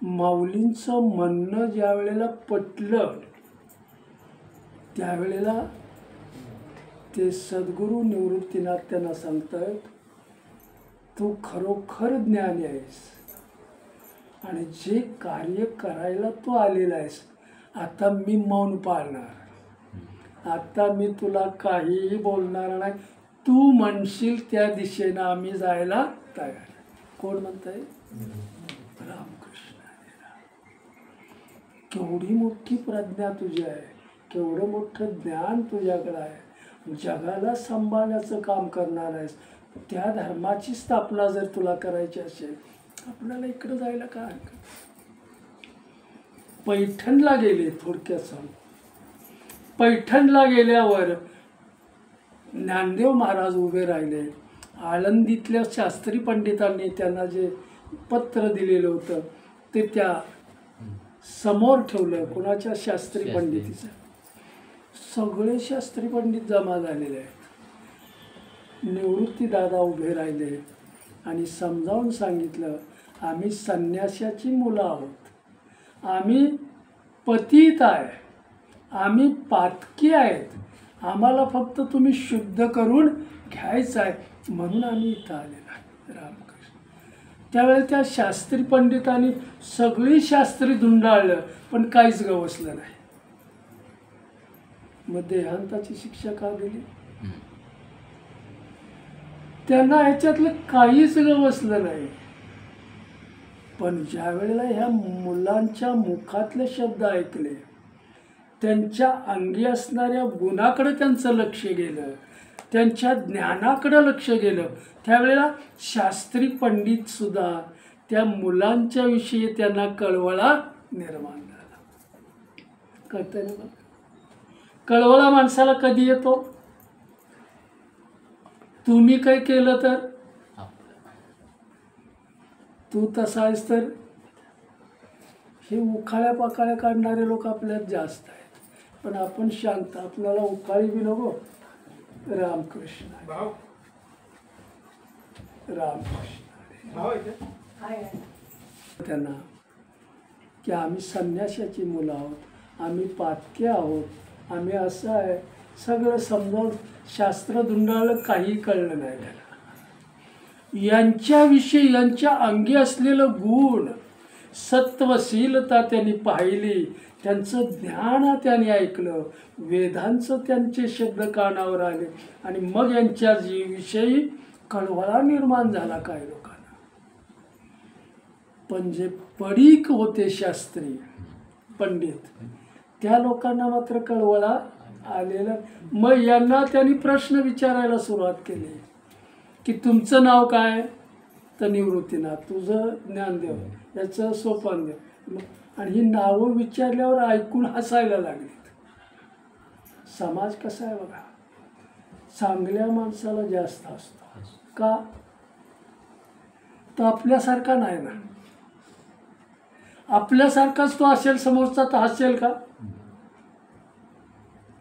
माऊलींचं म्हणणं ज्या वेळेला पटलं त्यावेळेला ते सद्गुरू निवृत्तीनाथ त्यांना सांगतात, तू खरोखर ज्ञानी आहेस आणि जे कार्य करायला तू आलेला आहेस. आता मी मौन पाळणार. आता मी तुला काहीही बोलणार नाही. तू म्हणशील त्या दिशेनं आम्ही जायला तयार. कोण म्हणताय. रामकृष्ण. केवढी मोठी प्रज्ञा तुझी आहे, केवढं मोठं ज्ञान तुझ्याकडं आहे. जगाला सांभाळण्याचं काम करणार आहेस. त्या धर्माची स्थापना जर तुला करायची असेल आपल्याला इकडं जायला काय हरकत. पैठणला गेले. थोडक्यात सांग, पैठणला गेल्यावर ज्ञानदेव महाराज उभे राहिले. आळंदीतल्या शास्त्री पंडितांनी त्यांना जे पत्र दिलेलं होतं ते त्या समोर ठेवलं. कुणाच्या शास्त्री पंडितीचं. सगळे शास्त्री पंडित जमा झालेले आहेत. निवृत्ती दादा उभे राहिले आणि समजावून सांगितलं, आम्ही संन्यासाची मुलं आहोत, आम्ही पतित आहे, आम्ही पातकी आहेत, आम्हाला फक्त तुम्ही शुद्ध करून घ्यायचं आहे म्हणून आम्ही इथं आलेलो आहे. रामकृष्ण. त्यावेळेस त्या शास्त्री पंडितांनी सगळी शास्त्री धुंडाळलं पण काहीच गवसलं नाही. मग देहांताची शिक्षा का दिली? त्यांना ह्याच्यातलं काहीच गवसलं नाही. पण ज्या वेळेला ह्या मुलांच्या मुखातले शब्द ऐकले, त्यांच्या अंगी असणाऱ्या गुणाकडे त्यांचं लक्ष गेलं, त्यांच्या ज्ञानाकडे लक्ष गेलं, त्यावेळेला शास्त्री पंडित सुद्धा त्या मुलांच्या विषयी त्यांना कळवळा निर्माण झाला. कळतंय ना? कळवळा माणसाला कधी येतो? तुम्ही काय केलं तर, तू तसा आहेस तर. हे उखाळ्या पाकाळ्या काढणारे लोक आपल्यात जास्त आहेत, पण आपण शांत, आपल्याला उखाळी बी नको. रामकृष्ण रामकृष्ण. त्यांना की आम्ही संन्याशाची मुलं आहोत, आम्ही पातके आहोत, आम्ही असं आहे, सगळं समजावून शास्त्र धुंडाळलं, काही कळलं नाही त्याला. यांच्याविषयी यांच्या अंगी असलेलं गुण, सत्वशीलता त्यांनी पाहिली, त्यांचं ज्ञान त्यांनी ऐकलं, वेदांचं त्यांचे शब्द कानावर आले, आणि मग यांच्या विषयी कळवळा निर्माण झाला काही लोकांना. पण जे पडीक होते शास्त्री पंडित, त्या लोकांना मात्र कळवळा आलेला. मग यांना त्यांनी प्रश्न विचारायला सुरुवात केली की तुमचं नाव काय? तर निवृत्तीनाथ. तुझं ज्ञानदेव, याचं सोपानदेव. आणि ही नावं विचारल्यावर ऐकून हसायला लागलीत. समाज कसा आहे बघा, चांगल्या माणसाला जास्त असतो. का? तो आपल्यासारखा नाही ना. आपल्यासारखाच तो असेल समोरचा, तर हसेल का?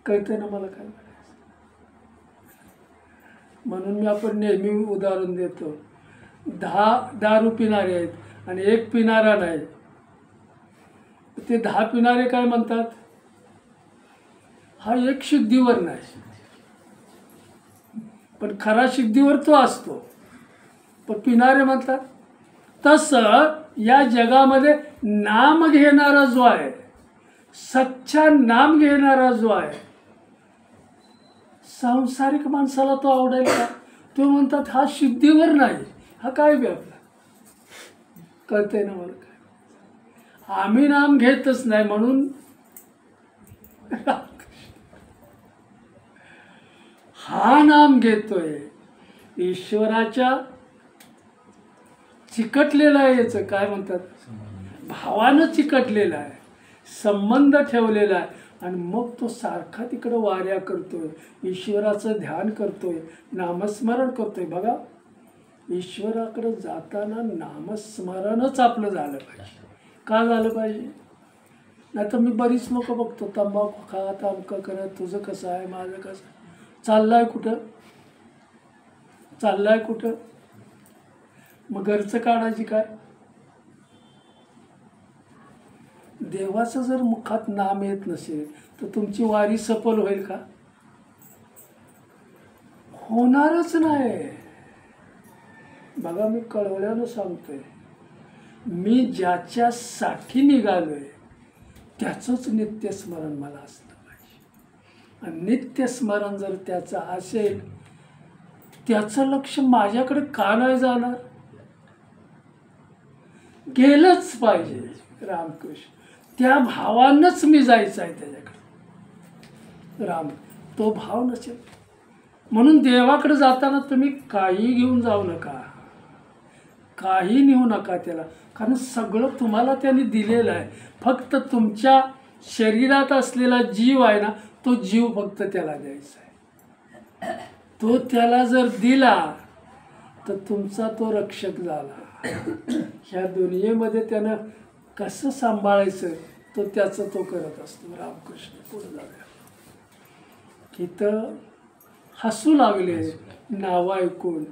कळते ना मला काय म्हणायचं. म्हणून मी आपण नेहमी उदाहरण देतो, 10 दारू पिणारे आहेत आणि 1 पिणारा नाही. ते 10 पिणारे काय म्हणतात? हा 1 शुद्धीवर नाही, पण खरा शुद्धीवर तो असतो. पण पिणारे म्हणतात. तसं या जगामध्ये नाम घेणारा जो आहे, सच्चा नाम घेणारा जो आहे, सांसारिक माणसाला तो आवडेल का? तो म्हणतात हा शुद्धीवर नाही, हा काय व्यापला. कळते ना मला काय? आम्ही नाम घेतच नाही म्हणून हा नाम घेतोय. ईश्वराच्या चिकटलेलं आहे, याचं काय म्हणतात, भावानं चिकटलेला आहे, संबंध ठेवलेला आहे. आणि मग तो सारखा तिकडं वाऱ्या करतोय, ईश्वराचं ध्यान करतोय, नामस्मरण करतोय. बघा, ईश्वराकडे जाताना नामस्मरणच आपलं झालं पाहिजे. का झालं पाहिजे? नाही तर मी बरीच लोक बघतो, तंबाखू खात, अमकं करत, तुझं कसं आहे, माझं कसं, चाललाय कुठं, चाललाय कुठं. मग घरचं काढायची काय? देवाचं जर मुखात नाम येत नसेल तर तुमची वारी सफल होईल का? होणारच नाही. बघा, मी कळवळ्यानं सांगतोय, मी ज्याच्यासाठी निघालोय त्याचंच नित्यस्मरण मला असलं पाहिजे. आणि नित्यस्मरण जर त्याचं असेल, त्याचं लक्ष माझ्याकडे का नाही जाणार? गेलंच पाहिजे. रामकृष्ण. त्या भावानंच मी जायचं आहे त्याच्याकडे. राम, तो भाव नसेल. म्हणून देवाकडे जाताना तुम्ही काही घेऊन जाऊ नका, काही नेऊ नका त्याला, कारण सगळं तुम्हाला त्याने दिलेलं आहे. फक्त तुमच्या शरीरात असलेला जीव आहे ना, तो जीव फक्त त्याला द्यायचा आहे. तो त्याला जर दिला तर तुमचा तो रक्षक झाला. ह्या दुनियेमध्ये त्यानं कसं सांभाळायचं तो त्याचं तो करत असतो. रामकृष्ण. पुढे जाऊया. इथं हसू लागले नावं ऐकून.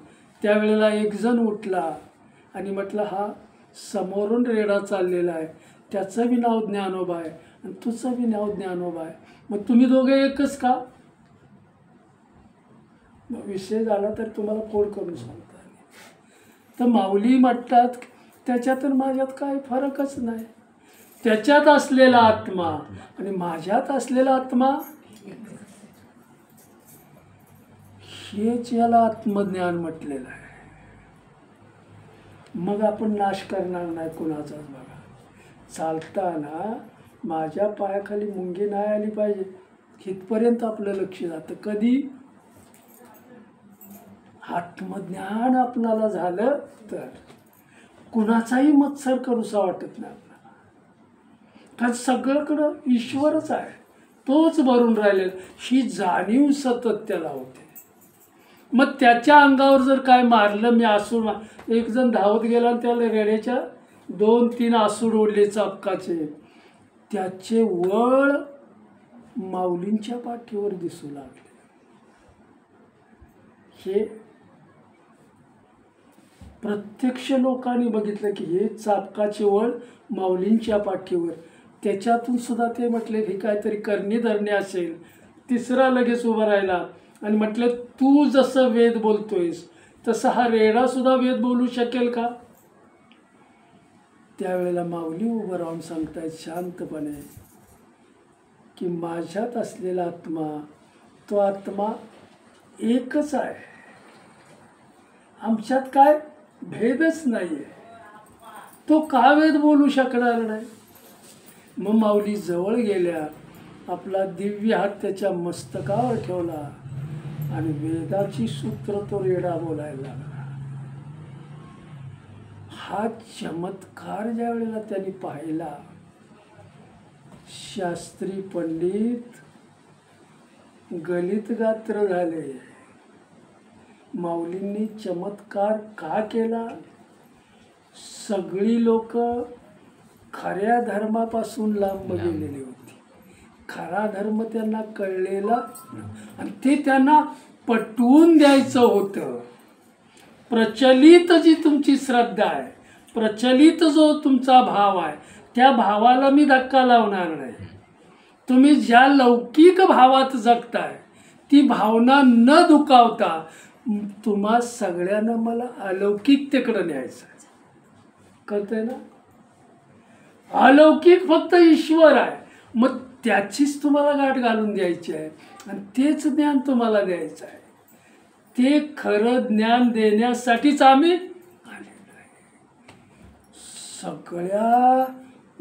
त्यावेळेला एक जण उठला आणि म्हटलं, हा समोरून रेडा चाललेला आहे, त्याचं बी नाव ज्ञानोबा आहे आणि तुझं बी नाव ज्ञानोबा आहे, मग तुम्ही दोघे एकच का? विषय झाला तर तुम्हाला फोन करून सांगता. तर माऊली म्हणतात, त्याच्यात आणि माझ्यात काही फरकच नाही. त्याच्यात असलेला आत्मा आणि माझ्यात असलेला आत्मा हेच याला आत्मज्ञान म्हटलेलं आहे. मग आपण नाश करणार नाही कुणाचाच. बघा, चालताना माझ्या पायाखाली मुंगी नाही आली पाहिजे इथपर्यंत आपलं लक्ष जातं. कधी आत्मज्ञान आपणाला झालं तर कुणाचाही मत्सर करूसा वाटत नाही आपल्याला. कारण सगळीकडं ईश्वरच आहे, तोच भरून राहिलेला. ही जाणीव सतत त्याला होते. मग त्याच्या अंगावर जर काय मारलं, मी आसूड, एक जण धावत गेला आणि त्याला रेड्याच्या 2-3 आसूड ओढले चापकाचे, त्याचे वळ माऊलींच्या पाठीवर दिसू लागले. हे प्रत्यक्ष लोकांनी बघितलं की हे चापकाचे वळ माऊलींच्या पाठीवर. त्याच्यातून सुद्धा ते म्हटले हे काहीतरी करणी धरणे असेल. तिसरा लगेच उभा राहिला आणि म्हटलं तू जसं वेद बोलतोयस तसं हा रेडा सुद्धा वेद बोलू शकेल का? त्यावेळेला माऊली उभं राहून सांगतायत शांतपणे की माझ्यात असलेला आत्मा, तो आत्मा एकच आहे. आमच्यात काय भेदच नाही आहे. तो का वेद बोलू शकणार नाही? मग माऊली जवळ गेल्या, आपला दिव्य हात त्याच्या मस्तकावर ठेवला आणि वेदाची सूत्र तो रेडा बोलायला लागला. हा चमत्कार ज्या वेळेला त्यांनी पाहिला, शास्त्री पंडित गलित गात्र झाले. माऊलींनी चमत्कार का केला? सगळी लोक खऱ्या धर्मापासून लांब गेलेली होती. खरा धर्म त्यांना कळलेला आणि ते त्यांना पटवून द्यायचं होतं. प्रचलित जी तुमची श्रद्धा आहे, प्रचलित जो तुमचा भाव आहे, त्या भावाला मी धक्का लावणार नाही. तुम्ही ज्या लौकिक भावात जगताय ती भावना न दुखावता तुम्हा सगळ्यांना मला अलौकिकतेकडे न्यायचं आहे. कळतंय ना? अलौकिक फक्त ईश्वर आहे. मग त्याचीच तुम्हाला गाठ घालून द्यायची आहे आणि तेच ज्ञान तुम्हाला द्यायचं आहे. ते खरं ज्ञान देण्यासाठीच आम्ही आलेलो आहे. सगळ्या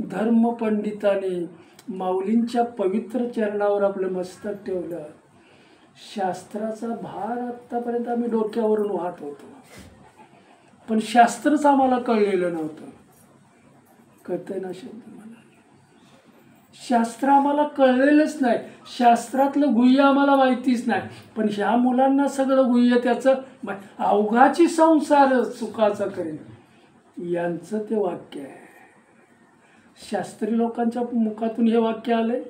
धर्मपंडितांनी माऊलींच्या पवित्र चरणावर आपलं मस्तक ठेवलं. शास्त्राचा भार आत्तापर्यंत आम्ही डोक्यावरून वाहत होतो, पण शास्त्रच आम्हाला कळलेलं नव्हतं. कळतंय ना शब्द मला? शास्त्र आम्हाला कळलेलंच नाही. शास्त्रातलं गुह्य आम्हाला माहितीच नाही. पण ह्या मुलांना सगळं गुह्य त्याचं अवघाची संसार सुखाचा करेन, यांचं ते वाक्य आहे. शास्त्री लोकांच्या मुखातून हे वाक्य आलंय.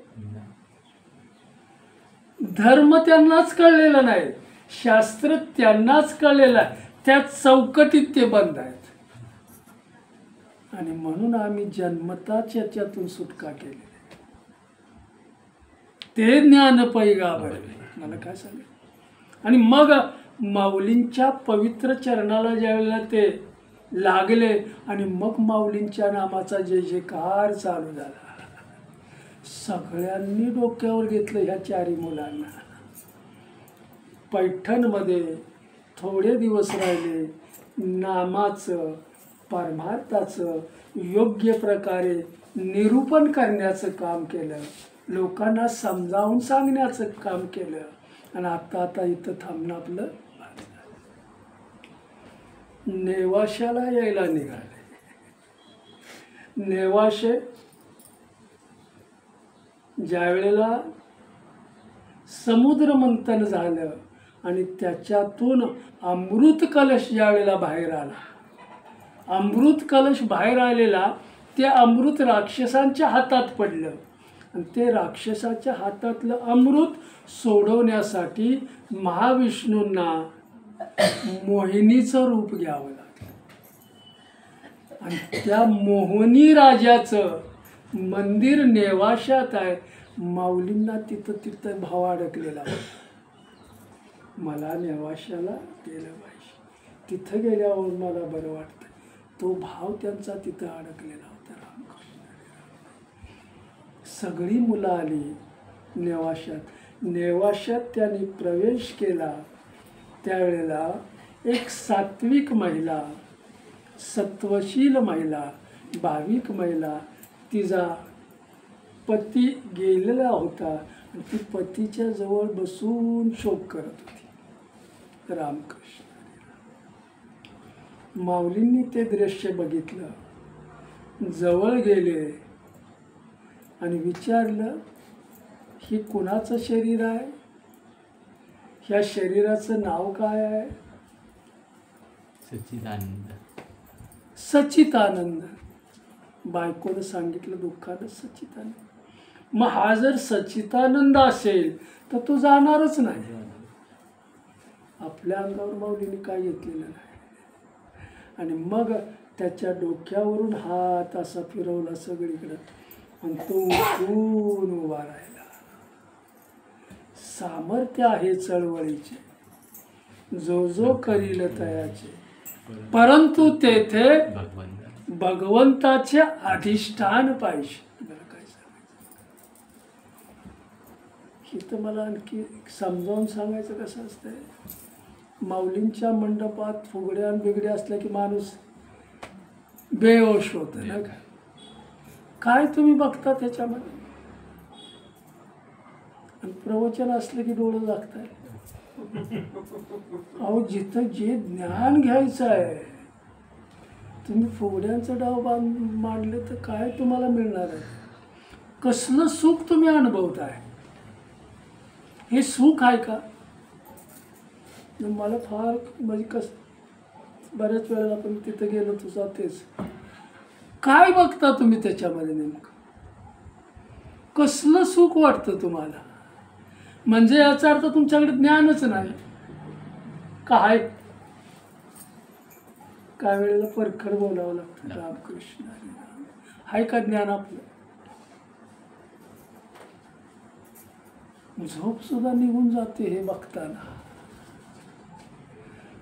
धर्म त्यांनाच कळलेला नाही, शास्त्र त्यांनाच कळलेलं आहे. त्या चौकटीत ते बंद आहेत. आणि म्हणून आम्ही जन्मताच याच्यातून सुटका केली. ते ज्ञान पैगावर मला काय सांगेल. आणि मग माऊलींच्या पवित्र चरणाला ज्यावेळेला ते लागले आणि मग माऊलींच्या नामाचा जय जयकार चालू झाला. सगळ्यांनी डोक्यावर घेतलं ह्या 4 मुलांना. पैठणमध्ये थोडे दिवस राहिले. नामाचं, परमार्थाचं योग्य प्रकारे निरूपण करण्याचं काम केलं, लोकांना समजावून सांगण्याचं काम केलं. आणि आता इथं थांबणं आपलं. नेवाशाला यायला निघाले. नेवाशे ज्या वेळेला समुद्र मंथन झालं आणि त्याच्यातून अमृत कलश ज्या वेळेला बाहेर आला, अमृत कलश बाहेर आलेला, ते अमृत राक्षसांच्या हातात पडलं आणि ते राक्षसाच्या हातातलं अमृत सोडवण्यासाठी महाविष्णूंना मोहिनीचं रूप घ्यावं लागलं. आणि त्या मोहिनी राजाचं मंदिर नेवाशात आहे. माऊलींना तिथं भाव अडकलेला. मला नेवाशाला गेलं पाहिजे, तिथं गेल्यावर मला बरं वाटतं. तो भाव त्यांचा तिथं अडकलेला होता. सगळी मुलं आली नेवाशात. नेवाशात त्यांनी प्रवेश केला त्यावेळेला एक सात्विक महिला, सत्वशील महिला, भाविक महिला, तिचा पती गेलेला होता आणि ती पतीच्या जवळ बसून शोक करत होती. रामकृष्ण माऊलींनी ते दृश्य बघितलं, जवळ गेले आणि विचारलं, ही कुणाचं शरीर आहे? ह्या शरीराचं नाव काय आहे? सच्चिदानंद. सच्चिदानंद. बायकोनं सांगितलं दुःखानं, सच्चिदानंद. मग हा जर सच्चिदानंद असेल तर तो जाणारच नाही. आपल्या अंगावर माऊलीने काय घेतलेलं नाही. आणि मग त्याच्या डोक्यावरून हात असा फिरवला सगळीकडं आणि तो उठून उभा राहिला. सामर्थ्य आहे चळवळीचे, जो जो करील तयाचे, परंतु तेथे भगवंताचे अधिष्ठान पाहिजे. काय सांगायचं हे तर मला आणखी समजावून सांगायचं कसं असतंय. माऊलींच्या मंडपात फुगड्या बिगड्या असल्या की माणूस बेहोश होतं ना. काय तुम्ही बघता त्याच्यामध्ये? आणि प्रवचन असलं की डोळं लागताय. अहो जिथं जे ज्ञान घ्यायचं आहे तुम्ही फुगड्यांचं डाव मांडले तर काय तुम्हाला मिळणार आहे? कसलं सुख तुम्ही अनुभवताय? हे सुख आहे का? मला फार म्हणजे बऱ्याच वेळेला आपण तिथं गेलो तुझा तेच काय बघता तुम्ही त्याच्यामध्ये? नेमकं कसलं सुख वाटतं तुम्हाला? म्हणजे याचा अर्थ तुमच्याकडे ज्ञानच नाही. काय काय वेळेला परखड बोलावं लागतं. रामकृष्ण हाय का ज्ञान आपलं? झोप सुद्धा निघून जाते हे बघताना.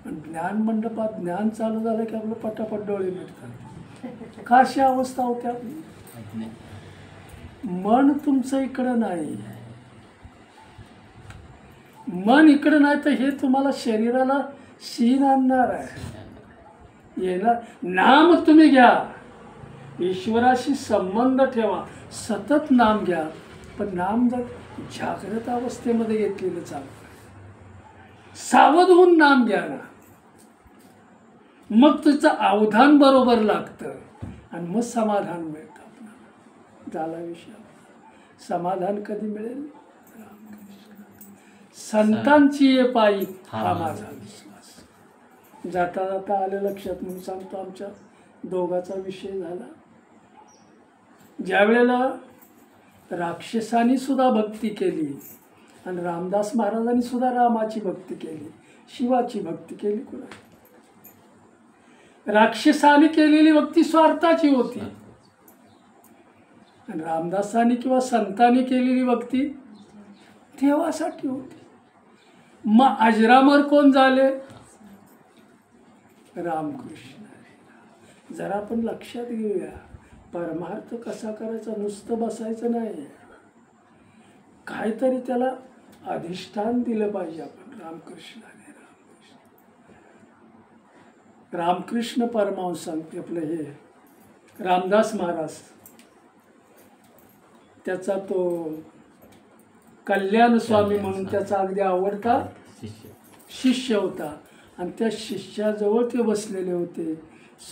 ज्ञान मंडपात ज्ञान चालू झालं की आपलं पटापट डोळे मिटतात. का अशी अवस्था होते आपली? मन तुमचं इकडं नाही. मन इकडं नाही तर हे तुम्हाला शरीराला शीन आणणार आहे. येणार नाम तुम्ही घ्या, ईश्वराशी संबंध ठेवा, सतत नाम घ्या. पण नाम जर जागृत अवस्थेमध्ये घेतलेलं चालतं. सावध होऊन नाम घ्या ना, मग तुझं अवधान बरोबर लागतं आणि मग समाधान मिळतं आपल्याला. झाला विषय. समाधान कधी मिळेल? संतांची ये पायी हा माझा विश्वास. जाता जाता आलं लक्षात म्हणून सांगतो. आमच्या दोघाचा विषय झाला. ज्या वेळेला राक्षसांनी सुद्धा भक्ती केली आणि रामदास महाराजांनी सुद्धा रामाची भक्ती केली, शिवाची भक्ती केली. कुणा राक्षसाने केलेली भक्ती स्वार्थाची होती आणि रामदासांनी किंवा संतांनी केलेली भक्ती देवासाठी होती. मग अजरामर कोण झाले? रामकृष्ण. जरा आपण लक्षात घेऊया, परमार्थ कसा करायचा, नुसतं बसायचं नाही. काहीतरी त्याला अधिष्ठान दिलं पाहिजे आपण. रामकृष्ण रामकृष्ण परमहंस सांगते आपलं हे रामदास महाराज. त्याचा तो कल्याण स्वामी म्हणून त्याचा अगदी आवडता शिष्य होता आणि त्या शिष्याजवळ ते बसलेले होते.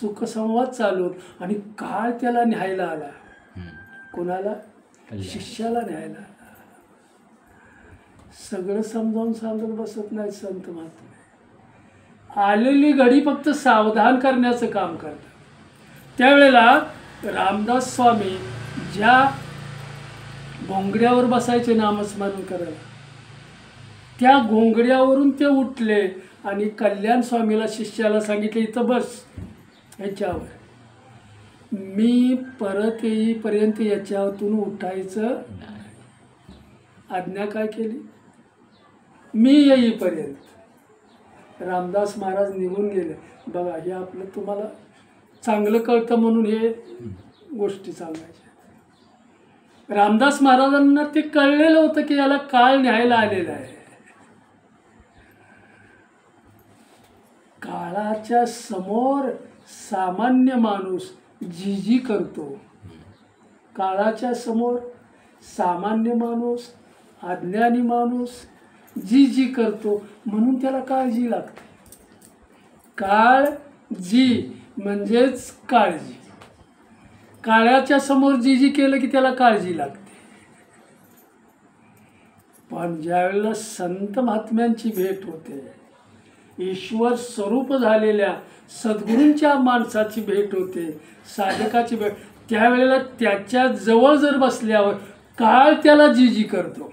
सुखसंवाद चालू आणि काळ त्याला न्यायला आला. कोणाला? शिष्याला न्यायला आला. सगळं समजावून सांगत बसत नाही संत महात्मे. आलेली घडी फक्त सावधान करण्याचं काम करतात. त्यावेळेला रामदास स्वामी ज्या घोंगड्यावर बसायचे नामस्मरण करायला, त्या घोंगड्यावरून ते उठले आणि कल्याण स्वामीला शिष्याला सांगितले, इथं बस ह्याच्यावर, मी परत येईपर्यंत याच्यातून उठायचं. आज्ञा काय केली? मी येईपर्यंत. रामदास महाराज निघून गेले. बघा हे आपलं तुम्हाला चांगलं कळतं म्हणून हे गोष्टी सांगायच्या. रामदास महाराजांना ते कळलेलं होतं की याला काळ न्यायला आलेला आहे. काळाच्या समोर सामान्य माणूस जी जी करतो, काळाच्या समोर सामान्य माणूस, अज्ञानी माणूस जी जी करतो, म्हणून त्याला काळजी लागते. काळजी म्हणजेच काळजी. काळाच्या समोर जी जी केलं की त्याला काळजी लागते. पण ज्यावेळेला संत महात्म्यांची भेट होते, ईश्वर स्वरूप झालेल्या सद्गुरूंच्या माणसाची भेट होते, साधकाची भेट, त्यावेळेला त्याच्या जवळ जर बसल्यावर काळ त्याला जी जी करतो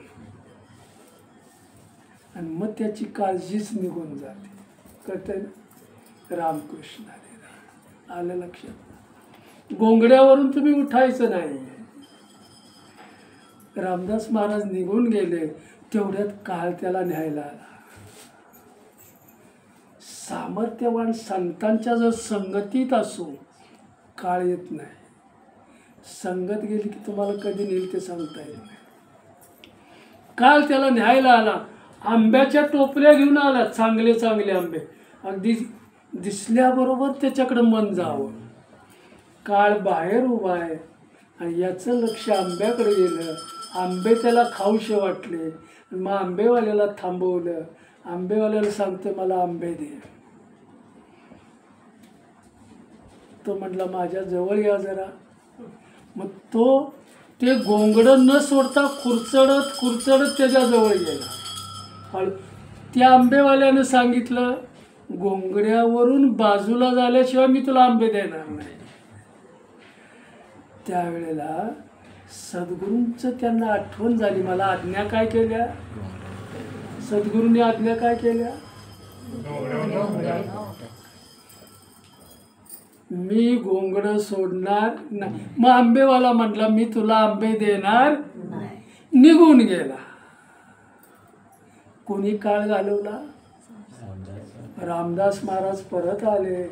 आणि मग त्याची काळजीच निघून जाते. कळतंय ना? रामकृष्ण हरी राम. आलं लक्षात? गोंगड्यावरून तुम्ही उठायचं नाही. रामदास महाराज निघून गेले, तेवढ्यात काळ त्याला न्यायला आला. सामर्थ्यवान संतांच्या जर संगतीत असो, काळ येत नाही. संगत गेली की तुम्हाला कधी नेईल ते सांगता येत नाही. काल त्याला न्यायला आला. आंब्याच्या टोपल्या घेऊन आला, चांगले चांगले आंबे, अगदी दिसल्याबरोबर त्याच्याकडे मन जावं. काळ बाहेर उभा आहे आणि याचं लक्ष आंब्याकडे गेलं. आंबे त्याला खाऊशे वाटले, मग आंबेवाल्याला थांबवलं. आंबेवाल्याला सांगते मला आंबे दे. तो म्हटला माझ्या जवळ या जरा. मग तो ते गोंगडं न सोडता खुरचडत खुरचडत त्याच्याजवळ गेला. त्या आंबेवाल्यानं सांगितलं, गोंगड्यावरून बाजूला झाल्याशिवाय मी तुला आंबे देणार नाही. त्यावेळेला सद्गुरूंचं त्यांना आठवण झाली. मला आज्ञा काय केल्या? सद्गुरूंनी आज्ञा काय केल्या? मी घोंगडं सोडणार नाही. मग आंबेवाला म्हटला मी तुला आंबे देणार निघून गेला. कोणी काळ घालवला? रामदास महाराज परत आले.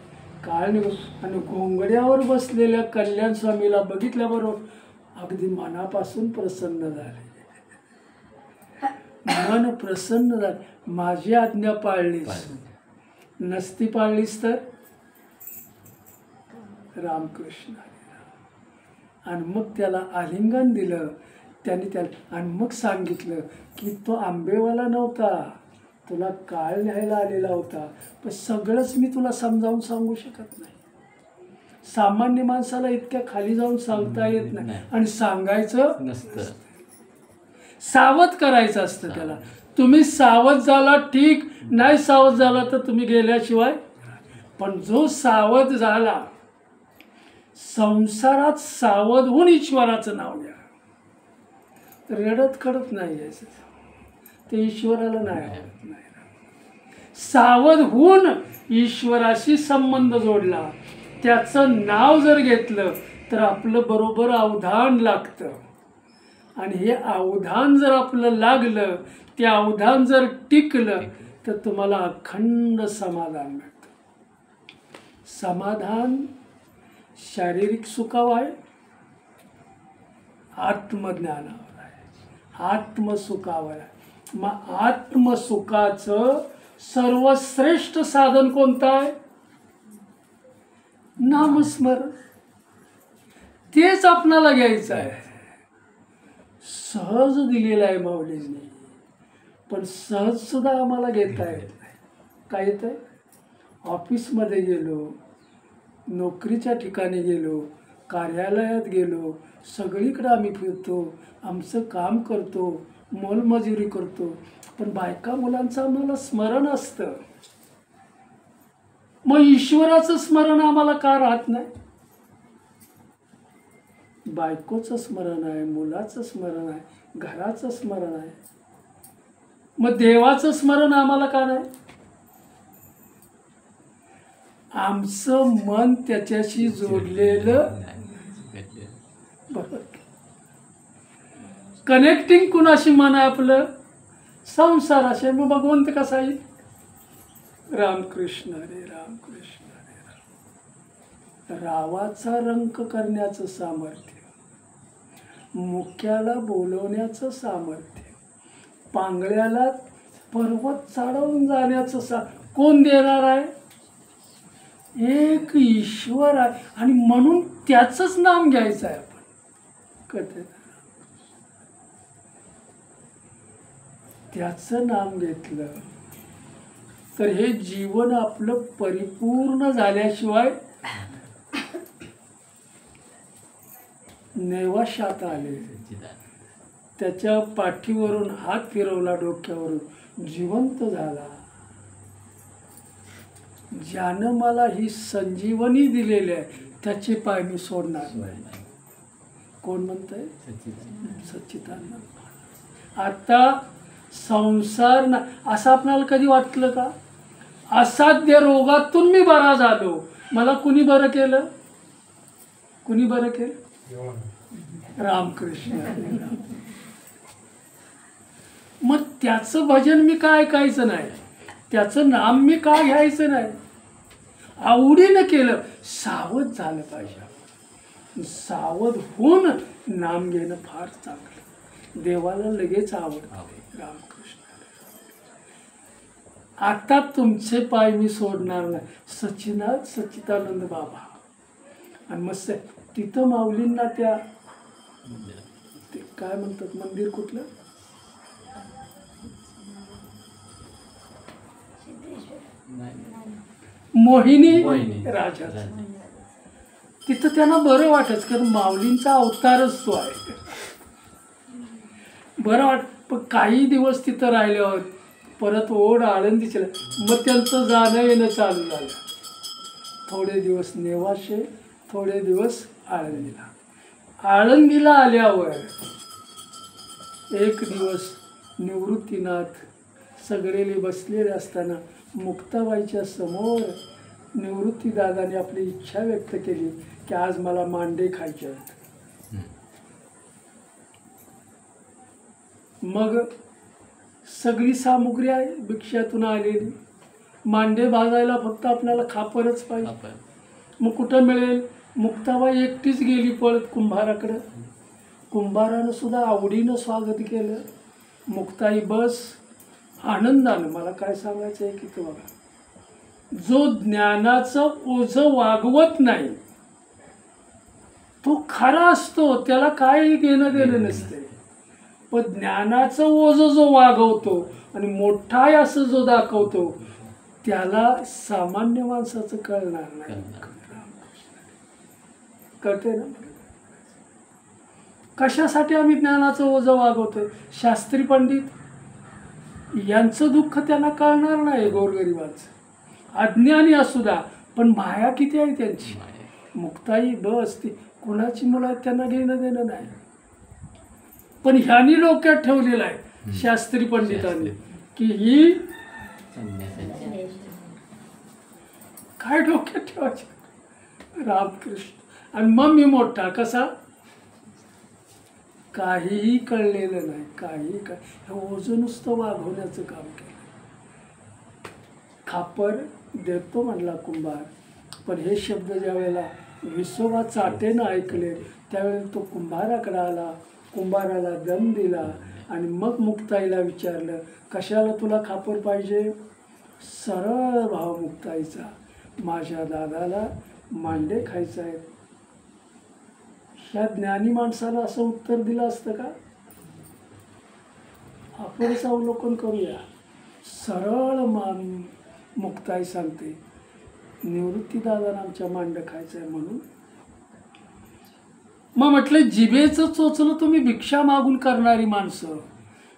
काळ निघून आणि घोंगड्यावर बसलेल्या कल्याण स्वामीला बघितल्याबरोबर अगदी मनापासून प्रसन्न झाले. मन प्रसन्न झाले. माझी आज्ञा पाळलीस, नसती पाळलीस तर रामकृष्ण. आणि मग त्याला आलिंगन दिलं त्यांनी त्याला. आणि मग सांगितलं की तो आंबेवाला नव्हता, तुला काळ न्यायला आलेला होता. पण सगळंच मी तुला समजावून सांगू शकत नाही. सामान्य माणसाला इतक्या खाली जाऊन सांगता येत नाही. आणि सांगायचं नसतं, सावध करायचं असतं त्याला. तुम्ही सावध झाला ठीक, नाही सावध झाला तर तुम्ही गेल्याशिवाय. पण जो सावध झाला, संसारात सावध होऊन ईश्वराचं नाव घ्या. रडत खडत नाही यायचं, ते ईश्वराला नाही आवडत. नाही, सावध होऊन ईश्वराशी संबंध जोडला, त्याचं नाव जर घेतलं तर आपलं बरोबर अवधान लागतं. आणि हे अवधान जर आपलं लागलं, ते अवधान जर टिकलं तर तुम्हाला अखंड समाधान मिळतं. समाधान शारीरिक सुखावर आहे, आत्मज्ञानावर आहे, आत्मसुखावर आहे. मग आत्मसुखाचं सर्वश्रेष्ठ साधन कोणतं आहे? नामस्मरण. तेच आपणाला घ्यायचं आहे. सहज दिलेलं आहे माऊलींनी, पण सहज सुद्धा आम्हाला घेता येत नाही. काय येत आहे? ऑफिसमध्ये गेलो, नोकरीच्या ठिकाणी गेलो, कार्यालयात गेलो, सगळीकडे आम्ही फिरतो, आमचं काम करतो, मोलमजुरी करतो, पण बायका मुलांचं आम्हाला स्मरण असतं. मग ईश्वराचं स्मरण आम्हाला का राहत नाही? बायकोचं स्मरण आहे, मुलाचं स्मरण आहे, घराचं स्मरण आहे. मग देवाचं स्मरण आम्हाला का नाही? आमचं मन त्याच्याशी जोडलेलं. बरोबर. कनेक्टिंग कुणाशी मन आहे आपलं? संसाराशी. मग भगवंत कसा येईल? रामकृष्ण हरे रामकृष्ण हरे राम. रावाचा रंक करण्याचं सामर्थ्य, मुक्याला बोलवण्याचं सामर्थ्य, पांगळ्याला पर्वत चढवून जाण्याचं कोण देणार आहे? एक ईश्वर आहे आणि म्हणून त्याचंच नाम घ्यायचं आहे आपण. कळतंय ना? त्याचं नाम घेतलं तर हे जीवन आपलं परिपूर्ण झाल्याशिवाय नेवाशात आले. त्याच्या पाठीवरून हात फिरवला, डोक्यावरून जिवंत झाला. ज्यानं मला ही संजीवनी दिलेली आहे त्याचे पाय मी सोडणार नाही. कोण म्हणतंय? सच्चिदानंद. आता संसार ना असं आपल्याला कधी वाटलं का? असाध्य रोगातून मी बरा झालो, मला कुणी बरं केलं? कुणी बरं केलं? रामकृष्ण. मग त्याचं भजन मी का ऐकायचं नाही? त्याचं नाम मी का घ्यायचं नाही? आवडीनं केलं. सावध झालं पाहिजे. सावध होऊन नाम घेणं फार चांगलं. देवाला लगेच आवडतं. रामकृष्ण. आता तुमचे पाय मी सोडणार नाही. सच्चिदानंद बाबा. आणि मस्त तिथं माऊलींना त्या ते काय म्हणतात मंदिर कुठलं? मोहिनी राजा. तिथं त्यांना बरं वाटच, कारण माऊलींचा अवतारच तो आहे. बरं वाट. पण काही दिवस तिथं राहिल्यावर परत ओढ आळंदीच्या, मग त्यांचं जाणं येणं चालू झालं. थोडे दिवस नेवाशे, थोडे दिवस आळंदीला. आळंदीला आल्यावर एक दिवस निवृत्तीनाथ सगळेले बसलेले असताना मुक्ताबाईच्या समोर निवृत्तीदादाने आपली इच्छा व्यक्त केली की आज मला मांडे खायचे आहेत. मग सगळी सामुग्री आहे भिक्षातून आलेली. मांडे भाजायला फक्त आपल्याला खापरच पाहिजे. मग कुठं मिळेल? मुक्ताबाई एकटीच गेली पळत कुंभाराकडं. कुंभारानं सुद्धा आवडीनं स्वागत केलं. मुक्ताई बस. आनंदानं. मला काय सांगायचं आहे की ते बघा, जो ज्ञानाचं ओझं वागवत नाही तो खरा असतो, त्याला काही घेणं देणं नसते. पण ज्ञानाचं ओझं जो वागवतो आणि मोठा आहे असं जो दाखवतो त्याला सामान्य माणसाचं कळणार नाही. कळते ना? कशासाठी आम्ही ज्ञानाचं ओझं वागवतोय? शास्त्री पंडित यांचं दुःख त्यांना कळणार नाही. गोरगरिबाचं अज्ञानी असू द्या, पण माया किती आहे त्यांची. मुक्ताई बस ती कुणाची मुलं आहेत त्यांना घेणं देणं नाही. पण ह्यांनी डोक्यात ठेवलेलं आहे शास्त्री पंडितांनी की ही काय डोक्यात ठेवायचं? रामकृष्ण. आणि मग मी मोठा कसा? काहीही कळलेलं नाही. काही हे ओझं नुसतं वागवण्याचं काम केलं. खापर देतो म्हणला कुंभार, पण हे शब्द ज्या वेळेला विसोबा चाटेनं ऐकले त्यावेळेला तो कुंभाराकडे आला. कुंभाराला दम दिला आणि मग मुक्ताईला विचारलं कशाला तुला खापर पाहिजे? सरळ भाव मुक्ताईचा, माझ्या दादाला मांडे खायचं आहे. ह्या ज्ञानी माणसाला असं उत्तर दिलं असतं का? आपणच अवलोकन करूया. सरळ मुक्ताई सांगते निवृत्ती दादाला आमच्या मांड खायचं आहे म्हणून. मग म्हटलं जिभेचं चोचलं तुम्ही भिक्षा मागून करणारी माणसं.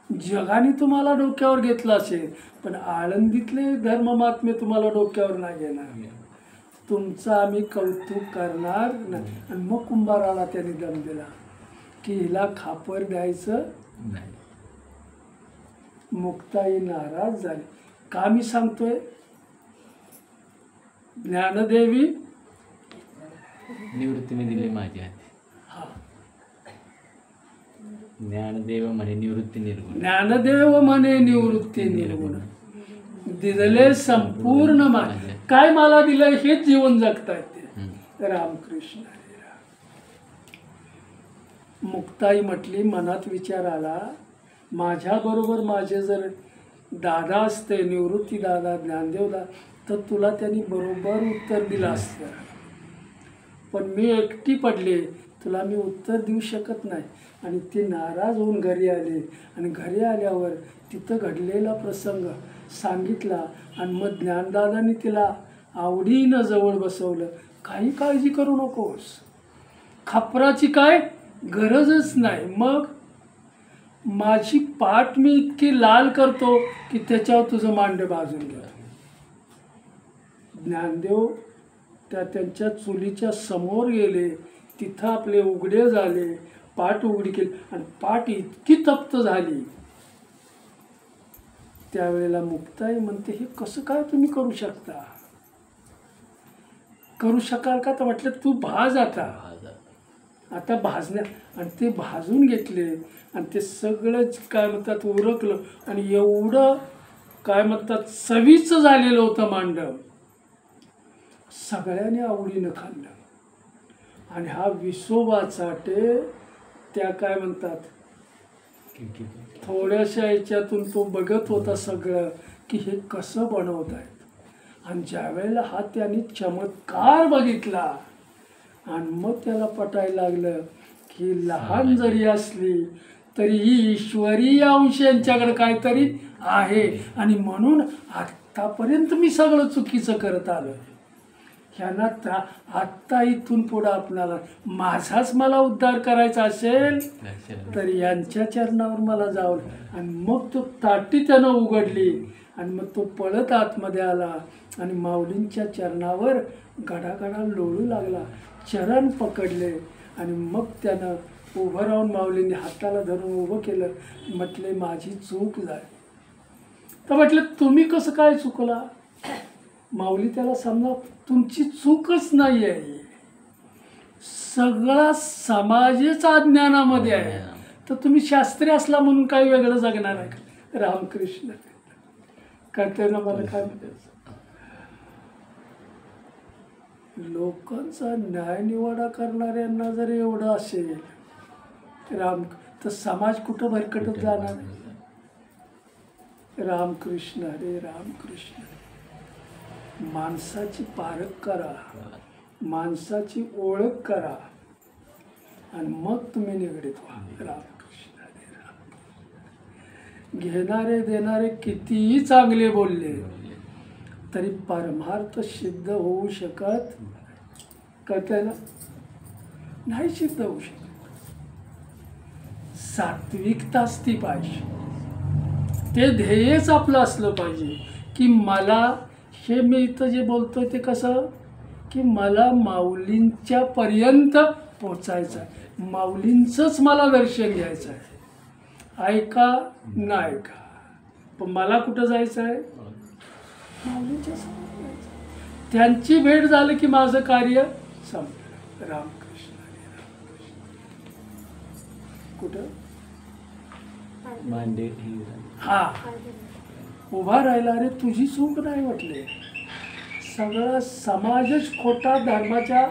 जगाने तुम्हाला डोक्यावर घेतलं असेल पण आळंदीतले धर्ममात्मे तुम्हाला डोक्यावर नाही घेणार. तुमचं आम्ही कौतुक करणार नाही. आणि मग कुंभाराला त्याने दम दिला की हिला खापर द्यायचं नाही. मुक्ताई नाराज झाली. का मी सांगतोय? ज्ञानदेवी निवृत्ती मी दिली माझी हाती. ज्ञानदेव म्हणे निवृत्ती निर्गुण. ज्ञानदेव म्हणे निवृत्ती निर्गुण. दिले संपूर्ण माझे. काय मला दिलंय हेच जीवन जगतायत ते. रामकृष्ण. मुक्ताई म्हटली मनात विचार आला माझ्याबरोबर माझे जर दादा असते, निवृत्ती दादा, ज्ञानदेव दादा, तर तुला त्यांनी बरोबर उत्तर दिलं असतं. पण मी एकटी पडले, तुला मी उत्तर देऊ शकत नाही. आणि ते नाराज होऊन घरी आले. आणि घरी आल्यावर तिथं घडलेला प्रसंग सांगितला. आणि मग ज्ञानदादांनी तिला आवडीनं जवळ बसवलं. काही काळजी करू नकोस, खापराची काय गरजच नाही. मग माझी पाठ मी इतकी लाल करतो की त्याच्यावर तुझं मांडे भाजून घ्या. ज्ञानदेव त्यांच्या चुलीच्या समोर गेले. तिथं आपले उघडे झाले, पाठ उघडी केली आणि पाठ इतकी तप्त झाली. त्यावेळेला मुक्ताई म्हणते, हे कसं काय तुम्ही करू शकता, करू शकाल का? तर म्हटलं तू भाज आता भाजण्या. आणि ते भाजून घेतले आणि ते सगळंच काय म्हणतात उरकलं. आणि एवढं काय म्हणतात चवीचं झालेलं होतं मांडव. सगळ्यांनी आवडीनं खाल्लं. आणि हा विसोबाचा त्या काय म्हणतात थोड्याशा याच्यातून तो बघत होता सगळं की हे कसं बनवत आहेत. आणि ज्यावेळेला हा त्याने चमत्कार बघितला आणि मग त्याला पटायला लागलं की लहान जरी असली तरी ही ईश्वरीय अंश यांच्याकडे काहीतरी आहे. आणि म्हणून आत्तापर्यंत मी सगळं चुकीचं करत आलो. ह्यांना आत्ता इथून पुढं आपणाला माझाच मला उद्धार करायचा असेल तर यांच्या चरणावर मला जावं. आणि मग तो ताटी त्यानं उघडली आणि मग तो पळत आतमध्ये आला आणि माऊलींच्या चरणावर गडागडा लोळू लागला. चरण पकडले आणि मग त्यानं उभं राहून माऊलींनी हाताला धरून उभं केलं. म्हटले माझी चूक झाली. तर म्हटलं तुम्ही कसं काय चुकला? माऊली त्याला समजा तुमची चूकच नाही आहे, सगळा समाजच अज्ञानामध्ये आहे, तर तुम्ही शास्त्री असला म्हणून काही वेगळं जगणार आहे का? रामकृष्ण करते ना मला काय लोकांचा न्यायनिवाडा करणाऱ्यांना जर एवढं असेल तर समाज कुठं भरकटत जाणार? रामकृष्ण हरे रामकृष्ण. माणसाची पारख करा, माणसाची ओळख करा आणि मग तुम्ही निगडीत व्हा. रामकृष्ण हरे राम. घेणारे देणारे कितीही चांगले बोलले तरी परमार्थ सिद्ध होऊ शकत कळतंय ना? नाही सिद्ध होऊ शकत. सात्विकताच ती पाहिजे. ते ध्येयच आपलं असलं पाहिजे की मला हे मी इथं जे बोलतोय ते कसं की मला माऊलींच्या पर्यंत पोचायचं आहे, माऊलींचंच मला दर्शन घ्यायचं आहे. ऐका ना ऐका, पण मला कुठं जायचं आहे? माऊलींच्या समोर जायचं. त्यांची भेट झाली की माझं कार्य संपलं. रामकृष्ण हरे रामकृष्ण. कुठं मांडे हा उभा राहिला. अरे तुझी चूक नाही म्हटले, सगळा समाजच खोटा धर्माच्या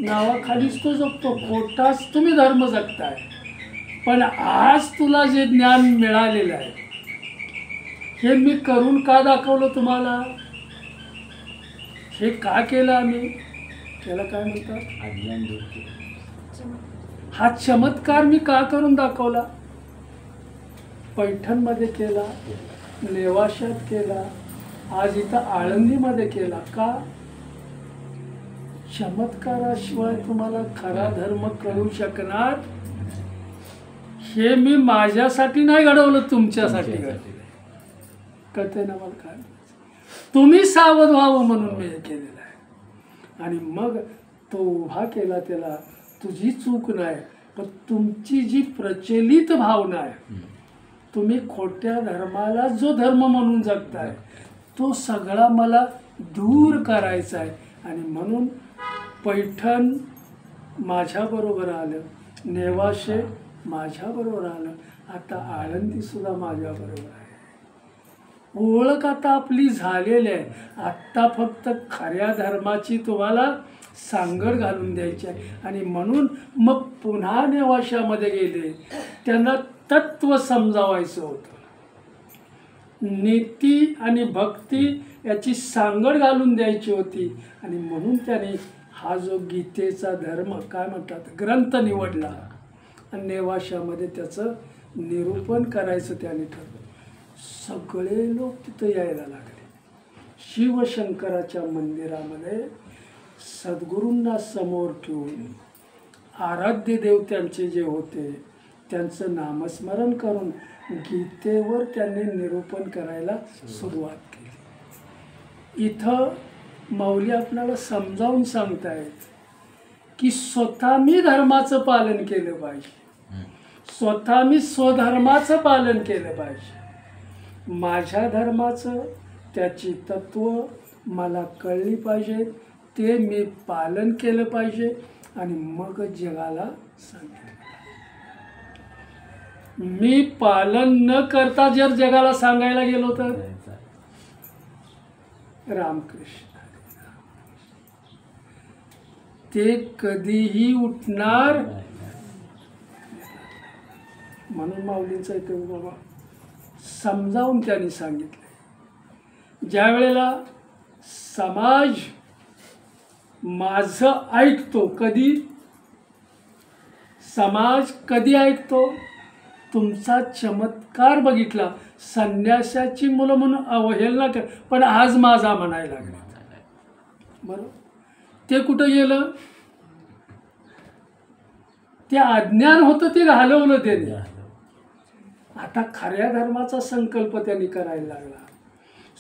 नावाखालीच तो जगतो. खोटाच तुम्ही धर्म जगताय. पण आज तुला जे ज्ञान मिळालेलं आहे हे मी करून का दाखवलं तुम्हाला? हे का केलं आम्ही? त्याला काय म्हणतात? अज्ञान दूर केलं. हा चमत्कार मी का करून दाखवला? पैठणमध्ये केला, नेवाशात केला, आज इथं आळंदीमध्ये केला. का? चमत्काराशिवाय तुम्हाला खरा धर्म कळू शकणार? हे मी माझ्यासाठी नाही घडवलं, तुमच्यासाठी घडवलं. कळतंय ना मला काय? तुम्ही सावध व्हावं म्हणून मी हे केलेलं आहे. आणि मग तो उभा केला त्याला. तुझी चूक नाही, पण तुमची जी प्रचलित भावना आहे, तुम्ही खोट्या धर्माला जो धर्म म्हणून जगताय तो सगळा मला दूर करायचा आहे. आणि म्हणून पैठण माझ्याबरोबर आलं, नेवाशे माझ्याबरोबर आलं, आता आळंदीसुद्धा माझ्याबरोबर आहे. ओळख आता आपली झालेली आहे. आत्ता फक्त खऱ्या धर्माची तुम्हाला सांगड घालून द्यायची आहे. आणि म्हणून मग पुन्हा नेवाशामध्ये गेले, त्यांना तत्व समजावायचं होतं. नीती आणि भक्ती याची सांगड घालून द्यायची होती. आणि म्हणून त्याने हा जो गीतेचा धर्म काय म्हणतात ग्रंथ निवडला आणि नेवाशामध्ये त्याचं निरूपण करायचं त्याने ठरवलं. सगळे लोक तिथं यायला लागले. शिवशंकराच्या मंदिरामध्ये सद्गुरूंना समोर ठेवून आराध्य देव त्यांचे जे होते त्यांचं नामस्मरण करून गीतेवर त्यांनी निरूपण करायला सुरुवात केली. इथं माऊली आपल्याला समजावून सांगतायत की स्वतः मी धर्माचं पालन केलं पाहिजे, स्वतः मी स्वधर्माचं पालन केलं पाहिजे. माझ्या धर्माचं त्याची तत्व मला कळली पाहिजे, ते मी पालन केलं पाहिजे आणि मग जगाला सांगितलं. मी पालन न करता जर जगाला सांगायला गेलो तर रामकृष्ण ते कधीही उठणार. म्हणून माऊलींचा इथे बाबा समजावून त्यांनी सांगितलं. ज्या वेळेला समाज माझं ऐकतो, कधी समाज कधी ऐकतो, तुमचा चमत्कार बघितला. संन्यासाची मुलं म्हणून अवहेलना कर, पण आज माझा म्हणायला लागला. बरोबर, ते कुठं गेलं? ते अज्ञान होतं ते घालवलं त्याने. आता खऱ्या धर्माचा संकल्प त्यांनी करायला लागला.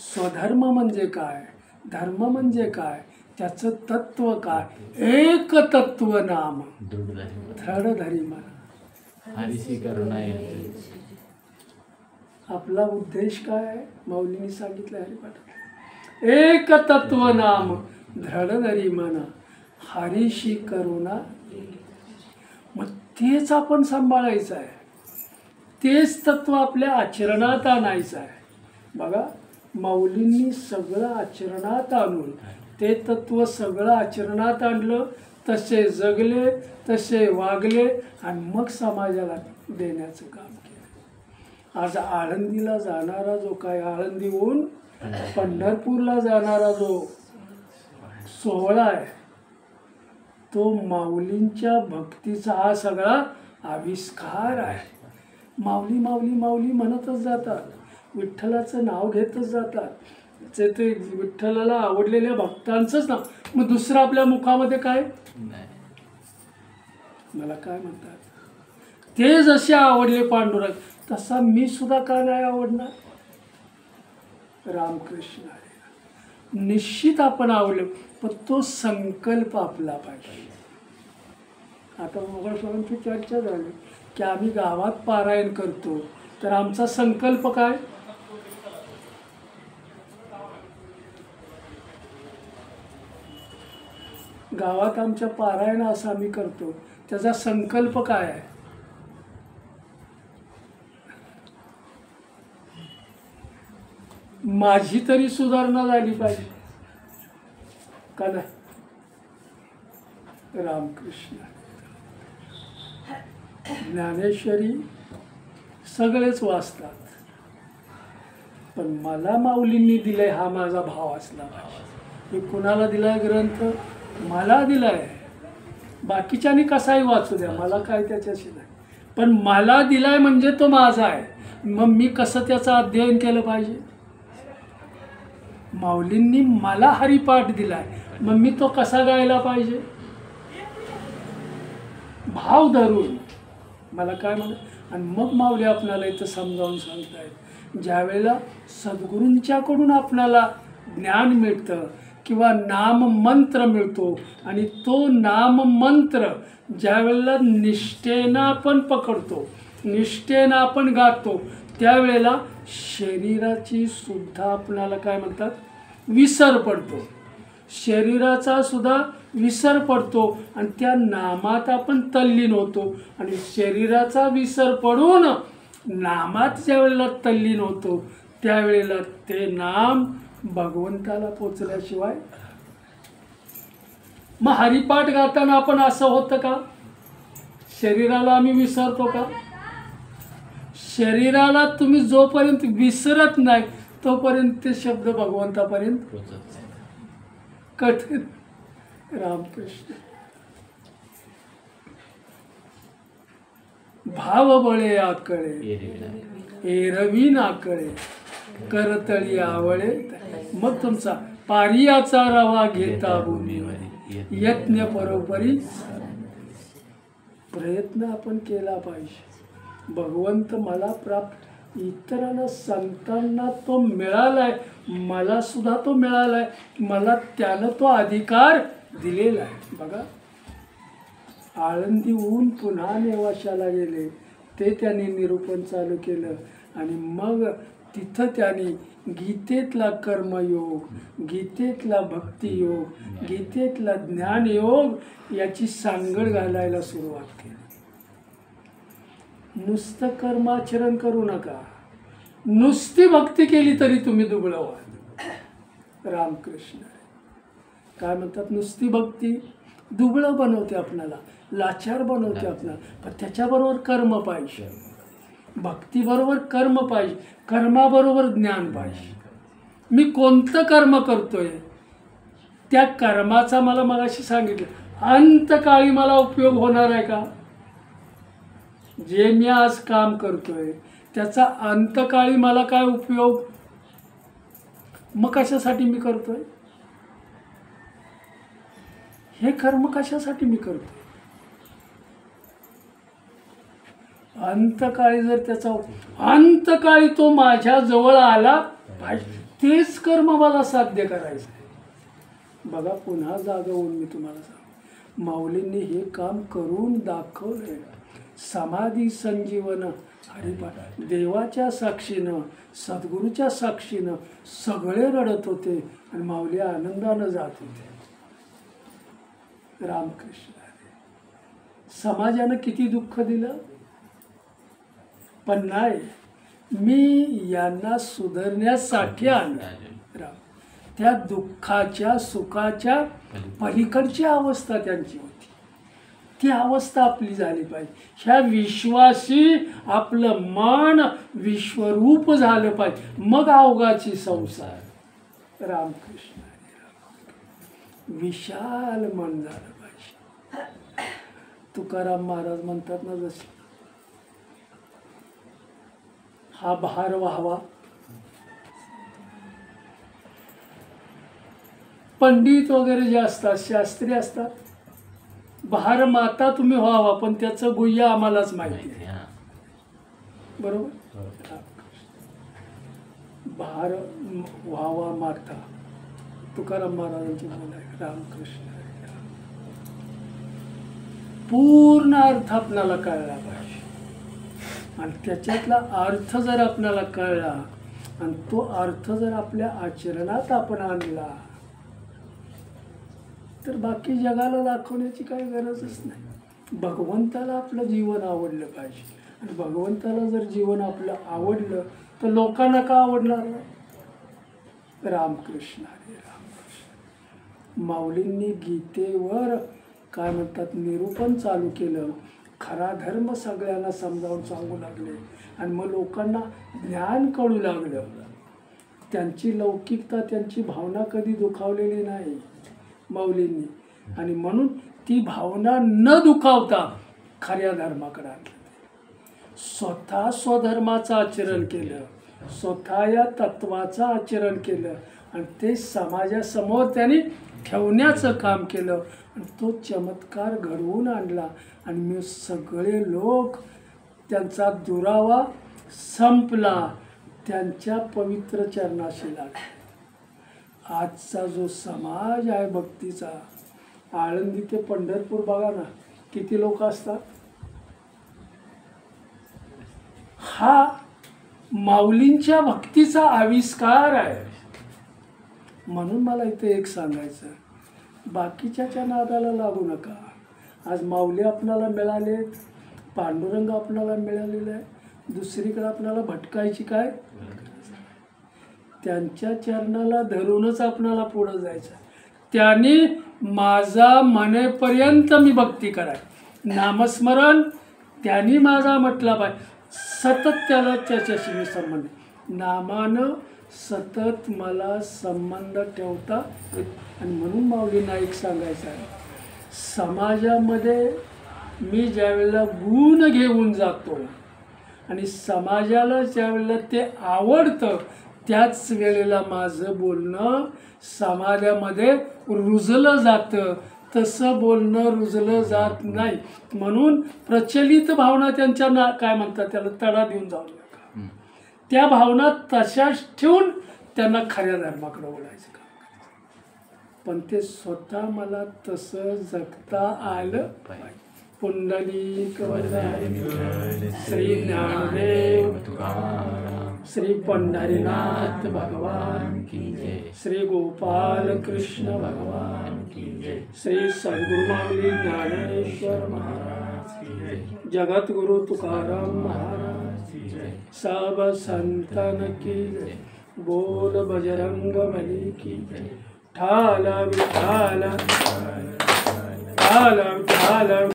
स्वधर्म म्हणजे काय, धर्म म्हणजे काय, त्याचं तत्व काय, एक तत्व नाम धड धरी मला. आपला उद्देश काय आहे माऊलींनी सांगितलं हरिपाठात, एक तत्व नाम धड धरी मना हरीशी करुणा. मग तेच आपण सांभाळायचं आहे, तेच तत्व आपल्या आचरणात आणायचं आहे. बघा माऊलींनी सगळं आचरणात आणून ते तत्व सगळं आचरणात आणलं, तसे जगले, तसे वागले आणि मग समाजाला देण्याचं काम केलं. आज आळंदीला जाणारा जो काय, आळंदीहून पंढरपूरला जाणारा जो सोहळा आहे तो माऊलींच्या भक्तीचा हा सगळा आविष्कार आहे. माऊली माऊली माऊली म्हणतच जातात, विठ्ठलाचं नाव घेतच जातात. ते विठ्ठलाला आवडलेल्या भक्तांचंच नाव. मग दुसरं आपल्या मुखामध्ये काय? मला काय म्हणतात, ते जसे आवडले पांडुरंग तसा मी सुद्धा का नाही आवडणार? रामकृष्ण हरी. निश्चित आपण आवडले, पण तो संकल्प आपला पाहिजे. आता मोगळसरांची चर्चा झाली की आम्ही गावात पारायण करतो, तर आमचा संकल्प काय? गावात आमच्या पारायण असं आम्ही करतो, त्याचा संकल्प काय आहे? माझी तरी सुधारणा झाली पाहिजे का नाही? रामकृष्ण. ज्ञानेश्वरी सगळेच वाचतात, पण मला माऊलींनी दिलंय हा माझा भाव असला पाहिजे. हे कुणाला दिलाय ग्रंथ? मला दिलाय. बाकीच्यानी कसाही वाचू द्या, मला काय त्याच्याशी नाही, पण मला दिलाय म्हणजे तो माझा आहे. मग मी कसं त्याचं अध्ययन केलं पाहिजे? माऊलींनी मला हरिपाठ दिलाय, मग मी तो कसा गायला पाहिजे? भाव धरून. मला काय म्हणत, आणि मग माऊली आपल्याला इथं समजावून सांगतायत, ज्या वेळेला सद्गुरूंच्याकडून आपल्याला ज्ञान मिळतं किंवा नाम मंत्र मिळतो आणि तो नाम मंत्र ज्या वेळेला निष्ठेनं आपण पकडतो, निष्ठेनं आपण गातो, त्यावेळेला शरीराची सुद्धा आपल्याला काय म्हणतात विसर पडतो. शरीराचा सुद्धा विसर पडतो आणि त्या नामात आपण तल्लीन होतो. आणि शरीराचा विसर पडून नामात ज्या वेळेला तल्लीन होतो त्यावेळेला ते नाम भगवंताला पोचल्याशिवाय. मग हरिपाठ गाताना आपण असं होतं का? शरीराला आम्ही विसरतो का? शरीराला तुम्ही जोपर्यंत विसरत नाही तोपर्यंत ते शब्द भगवंतापर्यंत कठीण. रामकृष्ण. भाव बळे आकळे एरवी नाकळे करतळी आवळे. मग तुमचा पारियाचा रवा घेता भूमीवर यत्न परोपरी. प्रयत्न आपण केला पाहिजे. भगवंत मला प्राप्त, इतरांना संतांना तो मिळालाय, मला सुद्धा तो मिळालाय, मला त्यानं तो अधिकार दिलेला आहे. बघा, आळंदीहून पुन्हा नेवाशाला गेले, ते त्यांनी निरूपण चालू केलं आणि मग तिथं त्यांनी गीतेतला कर्मयोग, गीतेतला भक्तियोग, गीतेतला ज्ञानयोग याची सांगड घालायला सुरुवात केली. नुसतं कर्माचरण करू नका, नुसती भक्ती केली तरी तुम्ही दुबळं व्हाल. रामकृष्ण. काय म्हणतात, नुसती भक्ती दुबळं बनवते आपल्याला, लाचार बनवते आपल्याला. पण त्याच्याबरोबर कर्म पाहिजे, भक्तीबरोबर कर्म पाहिजे, कर्माबरोबर ज्ञान पाहिजे. मी कोणतं कर्म करतोय त्या कर्माचा मला मगाशी सांगितलं अंतकाळी मला उपयोग होणार आहे का. जे मी आज काम करतोय त्याचा अंतकाळी मला काय उपयोग, मग कशासाठी मी करतोय, हे कर्म कशासाठी मी करतोय. अंतकाळी जर त्याचा अंतकाळी तो माझ्या जवळ आला पाहिजे, तेच कर्म मला साध्य करायचं आहे. बघा, पुन्हा जागा होऊन मी तुम्हाला सांग, माऊलींनी हे काम करून दाखवलंय. समाधी संजीवन हरिपाठ, देवाच्या साक्षीनं, सद्गुरूच्या साक्षीनं सगळे रडत होते आणि माऊली आनंदानं जात होते. रामकृष्ण. समाजानं किती दुःख दिलं, पण नाही, मी यांना सुधारण्यासाठी आणलं. त्या दुःखाच्या सुखाच्या पलीकडची अवस्था त्यांची होती, ती अवस्था आपली झाली पाहिजे. ह्या विश्वासी आपलं मन विश्वरूप झालं पाहिजे, मग अवघाची संसार. रामकृष्ण. विशाल मन झालं पाहिजे. तुकाराम महाराज म्हणतात ना, जसे हा भार व्हावा. पंडित वगैरे जे असतात, शास्त्री असतात, भार माता तुम्ही व्हावा, पण त्याचं गुह्य आम्हालाच माहिती आहे. बरोबर. भार व्हावा माता, तुकाराम महाराजांची बोल आहे. रामकृष्ण. पूर्ण अर्थ आपल्याला कळला पाहिजे आणि त्याच्यातला अर्थ जर आपल्याला कळला आणि तो अर्थ जर आपल्या आचरणात आपण आणला तर बाकी जगाला दाखवण्याची काही गरजच नाही. भगवंताला आपलं जीवन आवडलं पाहिजे आणि भगवंताला जर जीवन आपलं आवडलं तर लोकांना का आवडणार नाही. रामकृष्ण. हरे रामकृष्ण. माऊलींनी गीतेवर काय म्हणतात निरूपण चालू केलं, खरा धर्म सगळ्यांना समजावून सांगू लागले आणि मग लोकांना ज्ञान कळू लागलं. त्यांची लौकिकता, त्यांची भावना कधी दुखावलेली नाही माऊलींनी, आणि म्हणून ती भावना न दुखावता खऱ्या धर्माकडे आणलं. स्वतः स्वधर्माचं आचरण केलं, स्वतः या तत्वाचं आचरण केलं आणि ते समाजासमोर त्यांनी ठेवण्याचं काम केलं आणि तो चमत्कार घडवून आणला आणि मी सगळे लोक त्यांचा दुरावा संपला, त्यांच्या पवित्र चरणाशी लागले. आजचा जो समाज आहे भक्तीचा, आळंदी ते पंढरपूर बघा ना किती लोक असतात. हा माऊलींच्या भक्तीचा आविष्कार आहे. म्हणून मला इथे एक सांगायचं, बाकीच्याच्या नादाला लागू नका. आज माऊली आपणाला मिळाले, पांडुरंग आपणाला मिळालेला आहे, दुसरीकडे आपल्याला भटकायची काय, त्यांच्या चरणाला धरूनच आपणाला पुढं जायचं. त्यांनी माझा म्हणेपर्यंत मी भक्ती कराय, नामस्मरण त्यांनी माझा म्हटला पाहिजे. सतत त्याला त्याच्याशी मी संबंध, नामानं सतत मला संबंध ठेवता आणि म्हणून माऊलींना एक सांगायचं आहे, समाजामध्ये मी ज्यावेळेला गुण घेऊन जातो आणि समाजाला ज्यावेळेला ते आवडतं त्याच वेळेला माझं बोलणं समाजामध्ये रुजलं जातं. तसं बोलणं रुजलं जात नाही. म्हणून प्रचलित भावना त्यांच्या काय म्हणतात त्याला तडा देऊन जाऊ नका. त्या भावना तशाच ठेवून त्यांना खऱ्या धर्माकडे बोलायचं काम करायचं. पण ते स्वतः मला तसं जगता आलं पाहिजे. पुंडलिक श्री ज्ञानदेव श्री पंढरीनाथ भगवान की जय, श्री गोपाल कृष्ण भगवान की जय, श्री सद्गुरु माऊली ज्ञानेश्वर महाराज की जय, जगतगुरु तुकाराम महाराज की जय, सब संतन की जय, बोल बजरंग बली की जय. ठाल विठाल ठाल ठाल